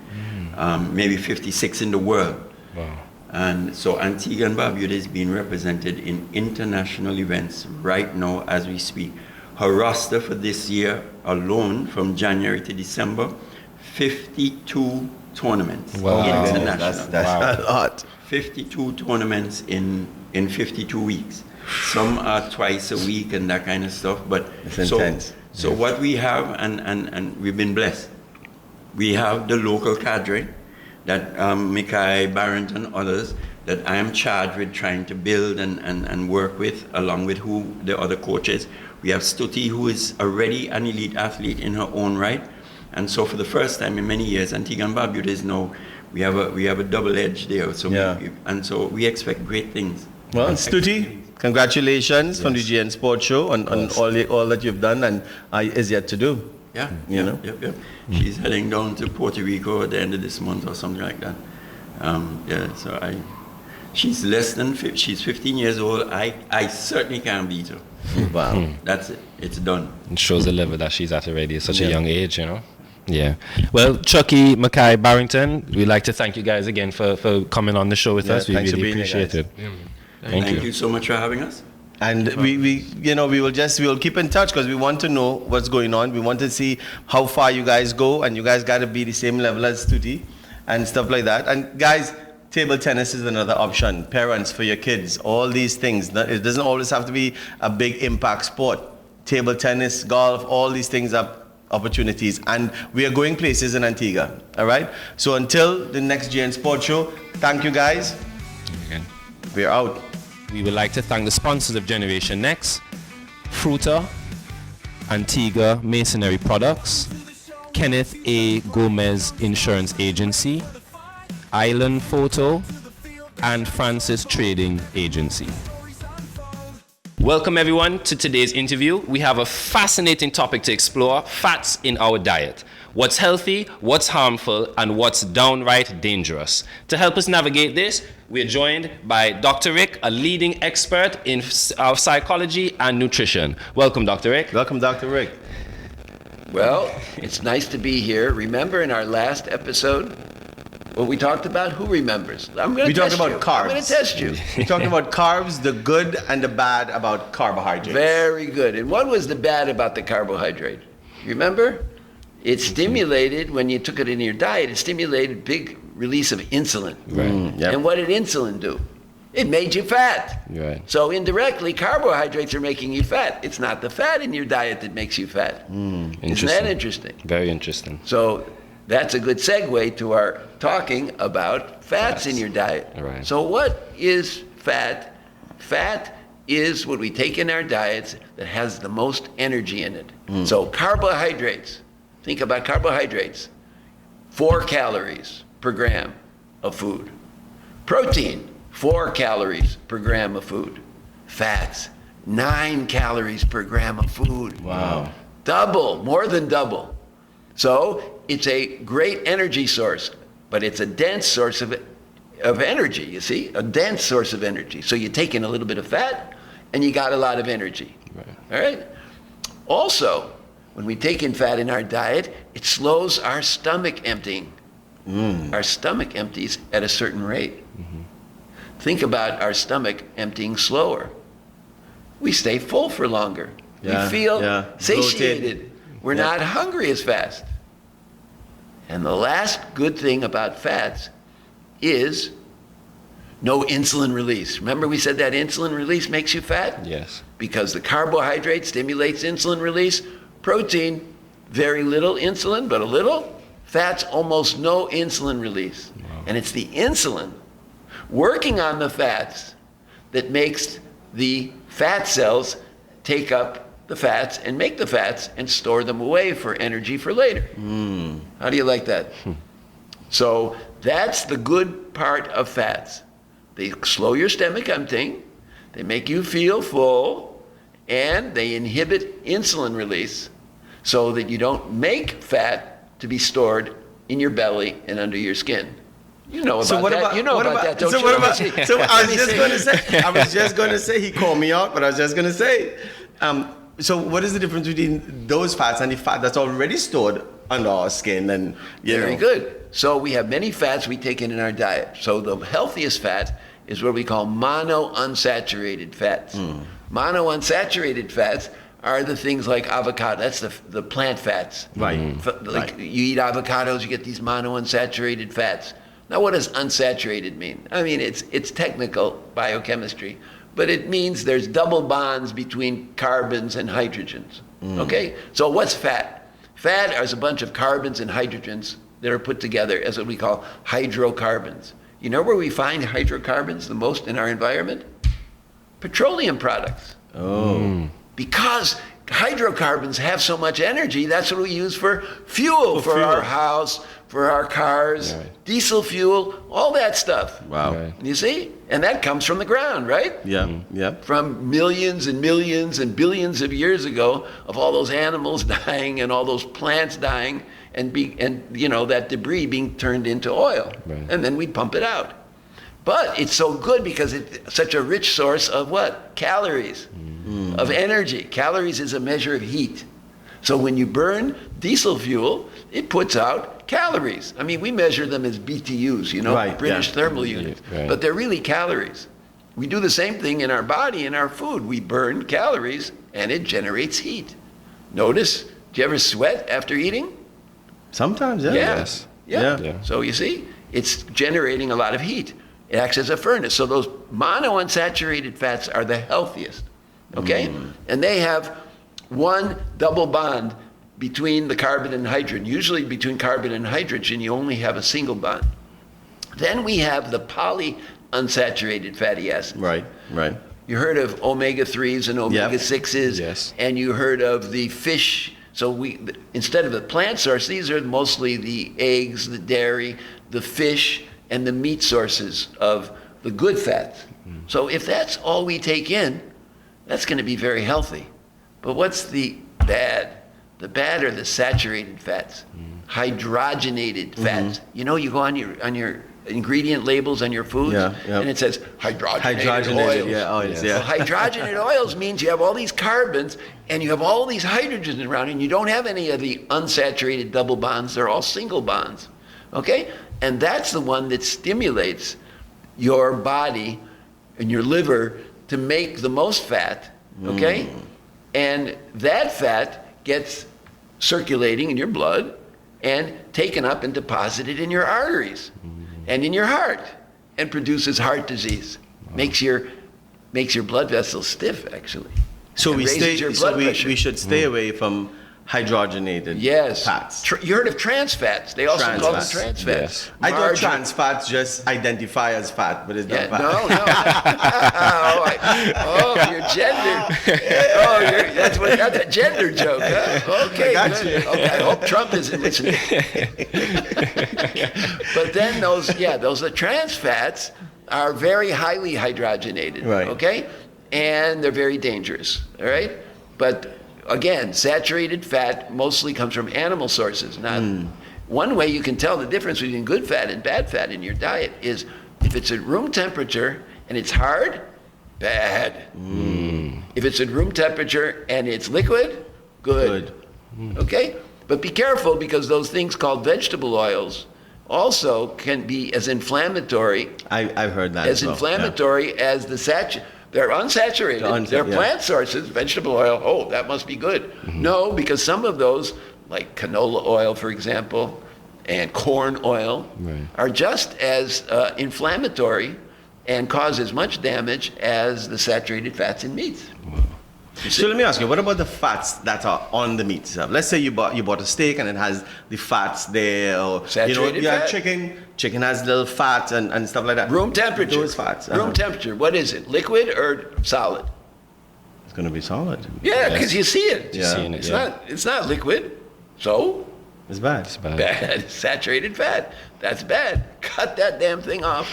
Maybe 56 in the world. Wow. And so Antigua and Barbuda is being represented in international events right now as we speak. Her roster for this year alone, from January to December, 52 tournaments. Wow. International. That's a lot. 52 tournaments in 52 weeks. Some are twice a week and that kind of stuff. But it's intense. So what we have, and we've been blessed, we have the local cadre, that Mikai, Barrington, others, that I am charged with trying to build and work with, along with who the other coaches. We have Stuti, who is already an elite athlete in her own right. And so for the first time in many years, Antigua and Barbuda is now, we have a double edge there. So so we expect great things. Well, Stuti, congratulations from the GN Sports Show on all that you've done and is yet to do. Yeah, Yep. She's heading down to Puerto Rico at the end of this month or something like that. She's she's 15 years old. I certainly can't beat her. Wow. That's it. It's done. It shows the level that she's at already at such a young age, Yeah. Well, Chucky, Mackay, Barrington, we'd like to thank you guys again for coming on the show with us. We really appreciate it. Thank you so much for having us. And we'll keep in touch because we want to know what's going on. We want to see how far you guys go, and you guys got to be the same level as Stuti and stuff like that. And guys, table tennis is another option. Parents, for your kids, all these things. It doesn't always have to be a big impact sport. Table tennis, golf, all these things are opportunities, and we are going places in Antigua. All right. So until the next GN Sports Show, thank you guys. Again. We're out. We would like to thank the sponsors of Generation Next: Fruta, Antigua Masonry Products, Kenneth A. Gomez Insurance Agency, Island Photo, and Francis Trading Agency. Welcome everyone to today's interview. We have a fascinating topic to explore: fats in our diet. What's healthy, what's harmful, and what's downright dangerous. To help us navigate this, we are joined by Dr. Rick, a leading expert in psychology and nutrition. Welcome, Dr. Rick. Welcome, Dr. Rick. Well, it's nice to be here. Remember in our last episode, when we talked about who remembers? We talked about carbs. I'm going to test you. We talked about carbs, the good and the bad about carbohydrates. Very good. And what was the bad about the carbohydrate? You remember? It stimulated, when you took it in your diet, it stimulated big release of insulin. Right. Yep. And what did insulin do? It made you fat. Right. So indirectly, carbohydrates are making you fat. It's not the fat in your diet that makes you fat. Isn't that interesting? Very interesting. So that's a good segue to our talking about fats in your diet. Right. So what is fat? Fat is what we take in our diets that has the most energy in it. So carbohydrates, think about carbohydrates, 4 calories per gram of food. Protein, 4 calories per gram of food. Fats, 9 calories per gram of food. Wow. Double, more than double. So it's a great energy source, but it's a dense source of energy, you see? A dense source of energy. So you take in a little bit of fat, and you got a lot of energy. Right. All right? Also, when we take in fat in our diet, it slows our stomach emptying. Our stomach empties at a certain rate. Think about our stomach emptying slower. We stay full for longer. Yeah, We feel yeah. satiated. Bloated. We're Yeah. not hungry as fast. And the last good thing about fats is no insulin release. Remember we said that insulin release makes you fat? Yes. Because the carbohydrate stimulates insulin release. Protein, very little insulin, but a little. Fats, almost no insulin release. Wow. And it's the insulin working on the fats that makes the fat cells take up the fats and make the fats and store them away for energy for later. How do you like that? So that's the good part of fats. They slow your stomach emptying, they make you feel full, and they inhibit insulin release so that you don't make fat to be stored in your belly and under your skin. You know about that. You know about that, don't you? Let me see. So I was Let me just see. going to say, he called me out, but I was just going to say, so what is the difference between those fats and the fat that's already stored under our skin? And Very good. So we have many fats we take in our diet. So the healthiest fat is what we call monounsaturated fats. Monounsaturated fats are the things like avocado. That's the plant fats. Right. Like you eat avocados, you get these monounsaturated fats. Now, what does unsaturated mean? I mean, it's technical biochemistry, but it means there's double bonds between carbons and hydrogens. Okay? So what's fat? Fat is a bunch of carbons and hydrogens that are put together as what we call hydrocarbons. You know where we find hydrocarbons the most in our environment? Petroleum products. Because hydrocarbons have so much energy, that's what we use for fuel, for our house, for our cars, diesel fuel, all that stuff. Wow. Right. You see? And that comes from the ground, right? Yeah. Yeah. From millions and millions and billions of years ago of all those animals dying and all those plants dying and that debris being turned into oil. Right. And then we pump it out. But it's so good because it's such a rich source of what? Calories, of energy. Calories is a measure of heat. So when you burn diesel fuel, it puts out calories. I mean, we measure them as BTUs, British thermal units, Right. but they're really calories. We do the same thing in our body, in our food. We burn calories and it generates heat. Notice, do you ever sweat after eating? Sometimes, yeah. Yes. Yeah. Yeah. So you see, it's generating a lot of heat. It acts as a furnace. So those monounsaturated fats are the healthiest, okay? And they have one double bond between the carbon and hydrogen. Usually between carbon and hydrogen, you only have a single bond. Then we have the polyunsaturated fatty acids. Right. You heard of omega-3s and omega-6s, Yes. and you heard of the fish. So instead of the plant source, these are mostly the eggs, the dairy, the fish, and the meat sources of the good fats. So if that's all we take in, that's going to be very healthy. But what's the bad? The bad are the saturated fats, hydrogenated fats. You know, you go on your ingredient labels on your foods, and it says hydrogenated oils. Oils. So hydrogenated oils means you have all these carbons and you have all these hydrogens around, and you don't have any of the unsaturated double bonds. They're all single bonds. Okay? And that's the one that stimulates your body and your liver to make the most fat. Okay? And that fat gets circulating in your blood and taken up and deposited in your arteries and in your heart and produces heart disease. Makes your blood vessels stiff, actually. So And raises your blood pressure. we should stay away from hydrogenated fats. You heard of trans fats. They also call them trans fats. Yes. I thought trans fats just identify as fat, but it's not fat. No. You're gender. That's a gender joke, huh? Okay, got good. you. Okay, I hope Trump isn't listening. But then those trans fats are very highly hydrogenated. Right. Okay? And they're very dangerous. All right? But again, saturated fat mostly comes from animal sources. Not one way you can tell the difference between good fat and bad fat in your diet is if it's at room temperature and it's hard, bad. If it's at room temperature and it's liquid, good. Okay? But be careful, because those things called vegetable oils also can be as inflammatory. I've heard that as well. inflammatory as the they're unsaturated. They're plant sources, vegetable oil. Oh, that must be good. No, because some of those, like canola oil, for example, and corn oil, are just as inflammatory and cause as much damage as the saturated fats in meats. So let me ask you, what about the fats that are on the meat itself? Let's say you bought a steak and it has the fats there, or Saturated fat? Chicken has little fats and stuff like that. Room temperature. Those fats. Room temperature. What is it? Liquid or solid? It's going to be solid. Yeah, because you see it. Yeah. It's not liquid. So It's bad. bad. Saturated fat. That's bad. Cut that damn thing off.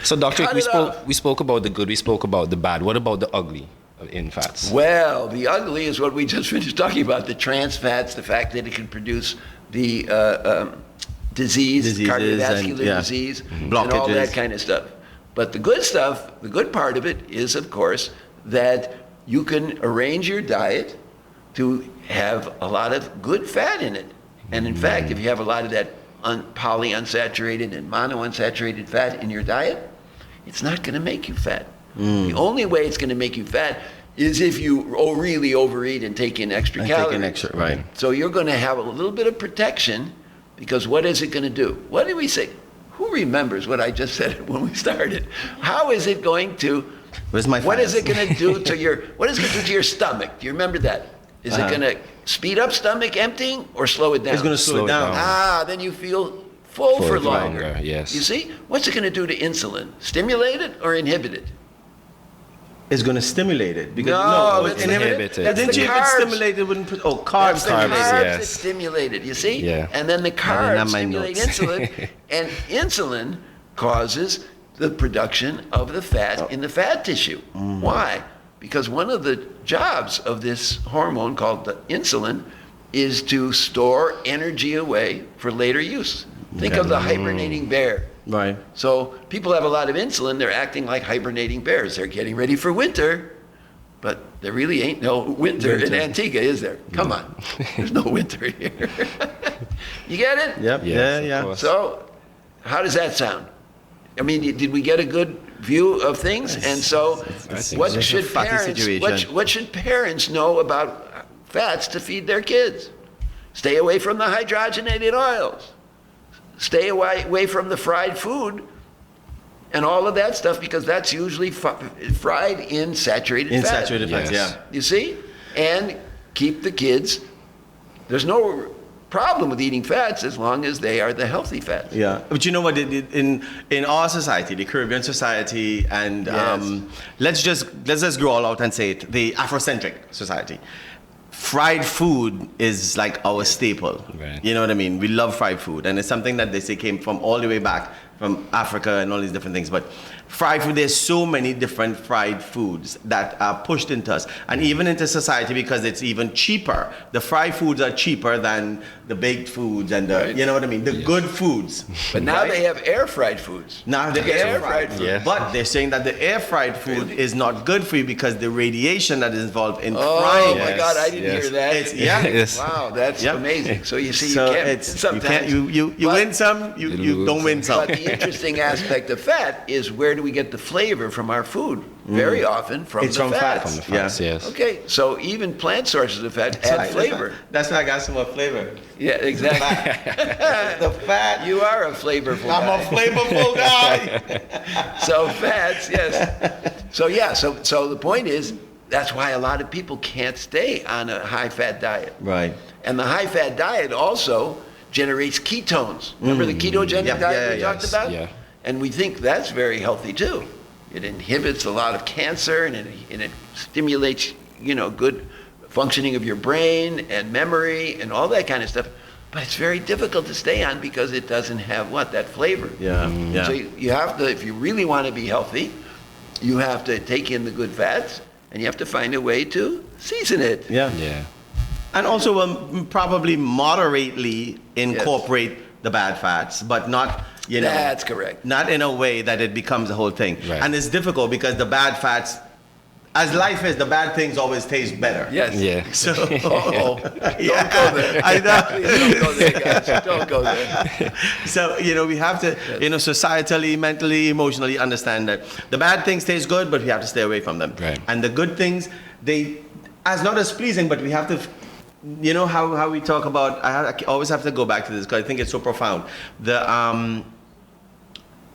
So, Doctor, Cut we it spoke off. we spoke about the good, we spoke about the bad. What about the ugly in fats? Well, the ugly is what we just finished talking about, the trans fats, the fact that it can produce the Diseases cardiovascular and, disease, and blockages. all that kind of stuff. But the good stuff, the good part of it is, of course, that you can arrange your diet to have a lot of good fat in it. And in fact, if you have a lot of that polyunsaturated and monounsaturated fat in your diet, it's not going to make you fat. The only way it's going to make you fat is if you really overeat and take in extra calories. Right. So you're going to have a little bit of protection, because what is it going to do? What did we say? Who remembers what I just said when we started? How is it going to? Where's my What is finance? it going to do to your? What is it going to do to your stomach? Do you remember that? Is it going to speed up stomach emptying or slow it down? It's going to slow it down. Then you feel full for longer. Yes. You see, what's it going to do to insulin? Stimulate it or inhibit it? It's going to stimulate it. Because that's inhibit it. That's Didn't the you? If carbs. it's stimulated, wouldn't put. Oh, carbs. That's the carbs that yes. stimulate it, you see? Yeah. And then the not carbs my stimulate notes. insulin, and insulin causes the production of the fat in the fat tissue. Why? Because one of the jobs of this hormone called the insulin is to store energy away for later use. Think of the hibernating bear. Right. So people have a lot of insulin, they're acting like hibernating bears. They're getting ready for winter, but there really ain't no winter in Antigua, is there? Come on. There's no winter here. You get it? Yep. Yes, of yeah. course. So how does that sound? I mean, did we get a good view of things? And so what it's should a fatty parents, situation. what should parents know about fats to feed their kids? Stay away from the hydrogenated oils. Stay away from the fried food and all of that stuff, because that's usually fried in saturated fat. Saturated fats, Yes. yeah. You see? And keep the kids. There's no problem with eating fats as long as they are the healthy fats. Yeah, but you know what? In our society, the Caribbean society, and let's just go all out and say it: the Afrocentric society. Fried food is like our staple. Right. You know what I mean? We love fried food, and it's something that they say came from all the way back from Africa and all these different things. But fried food, there's so many different fried foods that are pushed into us, and even into society because it's even cheaper. The fried foods are cheaper than the baked foods and the, you know what I mean, the good foods. But now they have air fried foods. Now the air fried food. Yeah. But they're saying that the air fried food is not good for you because the radiation that is involved in frying. Oh my God, I didn't hear that. It's, yes. Wow, that's amazing. So you see, So you can't it's, sometimes you win some, you don't win some. But the interesting aspect of fat is where do we get the flavor from our food? Very often from It's the from fats. fats. From the fats, yes. Okay, so even plant sources of fat add flavor. That's why I got some more flavor. Yeah, exactly. The fat. You are a flavorful I'm guy. a flavorful guy. So fats, yes. So yeah, so the point is, that's why a lot of people can't stay on a high-fat diet. Right. And the high-fat diet also generates ketones. Remember the ketogenic diet we talked about? Yeah. And we think that's very healthy too. It inhibits a lot of cancer, and it stimulates, good functioning of your brain and memory and all that kind of stuff. But it's very difficult to stay on because it doesn't have that flavor. Yeah. Yeah. So you have to, if you really want to be healthy, you have to take in the good fats, and you have to find a way to season it. Yeah. Yeah. And also probably moderately incorporate the bad fats, but not, That's correct. not in a way that it becomes a whole thing. Right. And it's difficult because the bad fats, as life is, the bad things always taste better. Yes. Yeah. So, Don't go there. I know. Please don't go there, guys. Don't go there. So, we have to, societally, mentally, emotionally understand that the bad things taste good, but we have to stay away from them. Right. And the good things, they, as not as pleasing, but we have to, how we talk about, I always have to go back to this because I think it's so profound. The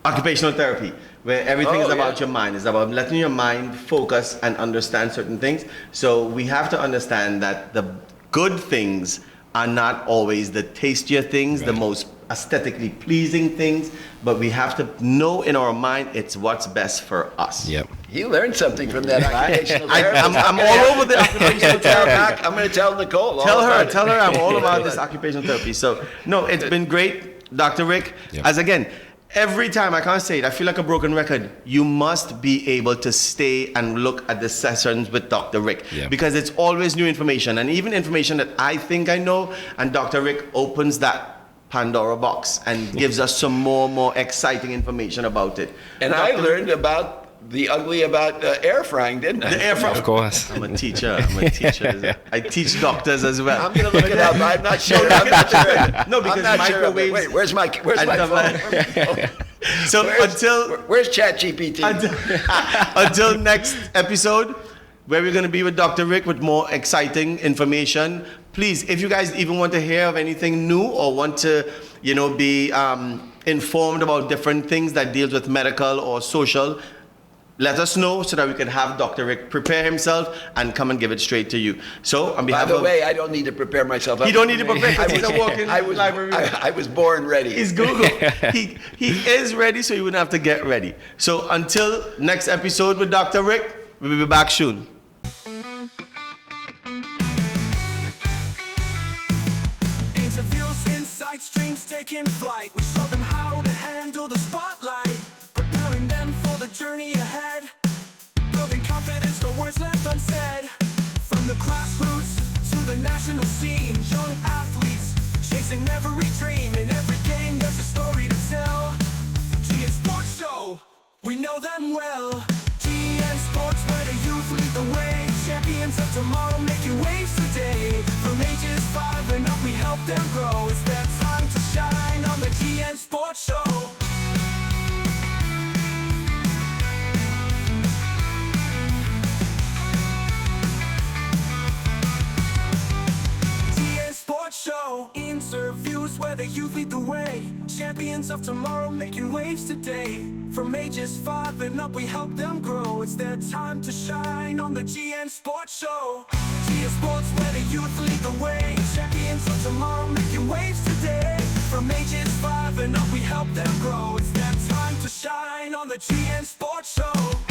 occupational therapy, where everything is about your mind. It's about letting your mind focus and understand certain things. So we have to understand that the good things are not always the tastier things, the most aesthetically pleasing things, but we have to know in our mind it's what's best for us. Yep. You learned something from that occupational therapist. I'm all over the occupational therapy. I'm going to tell Nicole. Tell her I'm all about this occupational therapy. So, no, it's been great, Dr. Rick. Yep. As again, every time, I can't say it, I feel like a broken record. You must be able to stay and look at the sessions with Dr. Rick because it's always new information, and even information that I think I know, and Dr. Rick opens that Pandora box and gives us some more exciting information about it. And I learned about the ugly about air frying, didn't I? The air fryer. Of course. I'm a teacher. I teach doctors as well. I'm going to look it up. I'm not sure. No, because I'm not sure. microwaves. Wait, where's my phone? So where's ChatGPT? Until next episode, where we're going to be with Dr. Rick with more exciting information. Please, if you guys even want to hear of anything new or want to, be informed about different things that deals with medical or social, let us know so that we can have Dr. Rick prepare himself and come and give it straight to you. So, on behalf By the way, I don't need to prepare myself. You don't need to prepare. I was born ready. He's Google. He is ready, so you wouldn't have to get ready. So until next episode with Dr. Rick, we'll be back soon. Interviews, insights, dreams taking flight. We show them how to handle the spotlight, preparing them for the journey ahead, building confidence, the words left unsaid. From the grassroots to the national scene, young athletes chasing every dream. In every game there's a story to tell. GN Sports Show, we know them well. GN Sports, where the youth lead the way. Champions of tomorrow making waves today. From ages 5 and up we help them grow. It's their time to shine on the GN Sports Show. Show interviews where the youth lead the way. Champions of tomorrow making waves today. From ages 5 and up we help them grow. It's their time to shine on the GN Sports Show. GN Sports, where the youth lead the way. Champions of tomorrow making waves today. From ages 5 and up we help them grow. It's that time to shine on the GN Sports Show.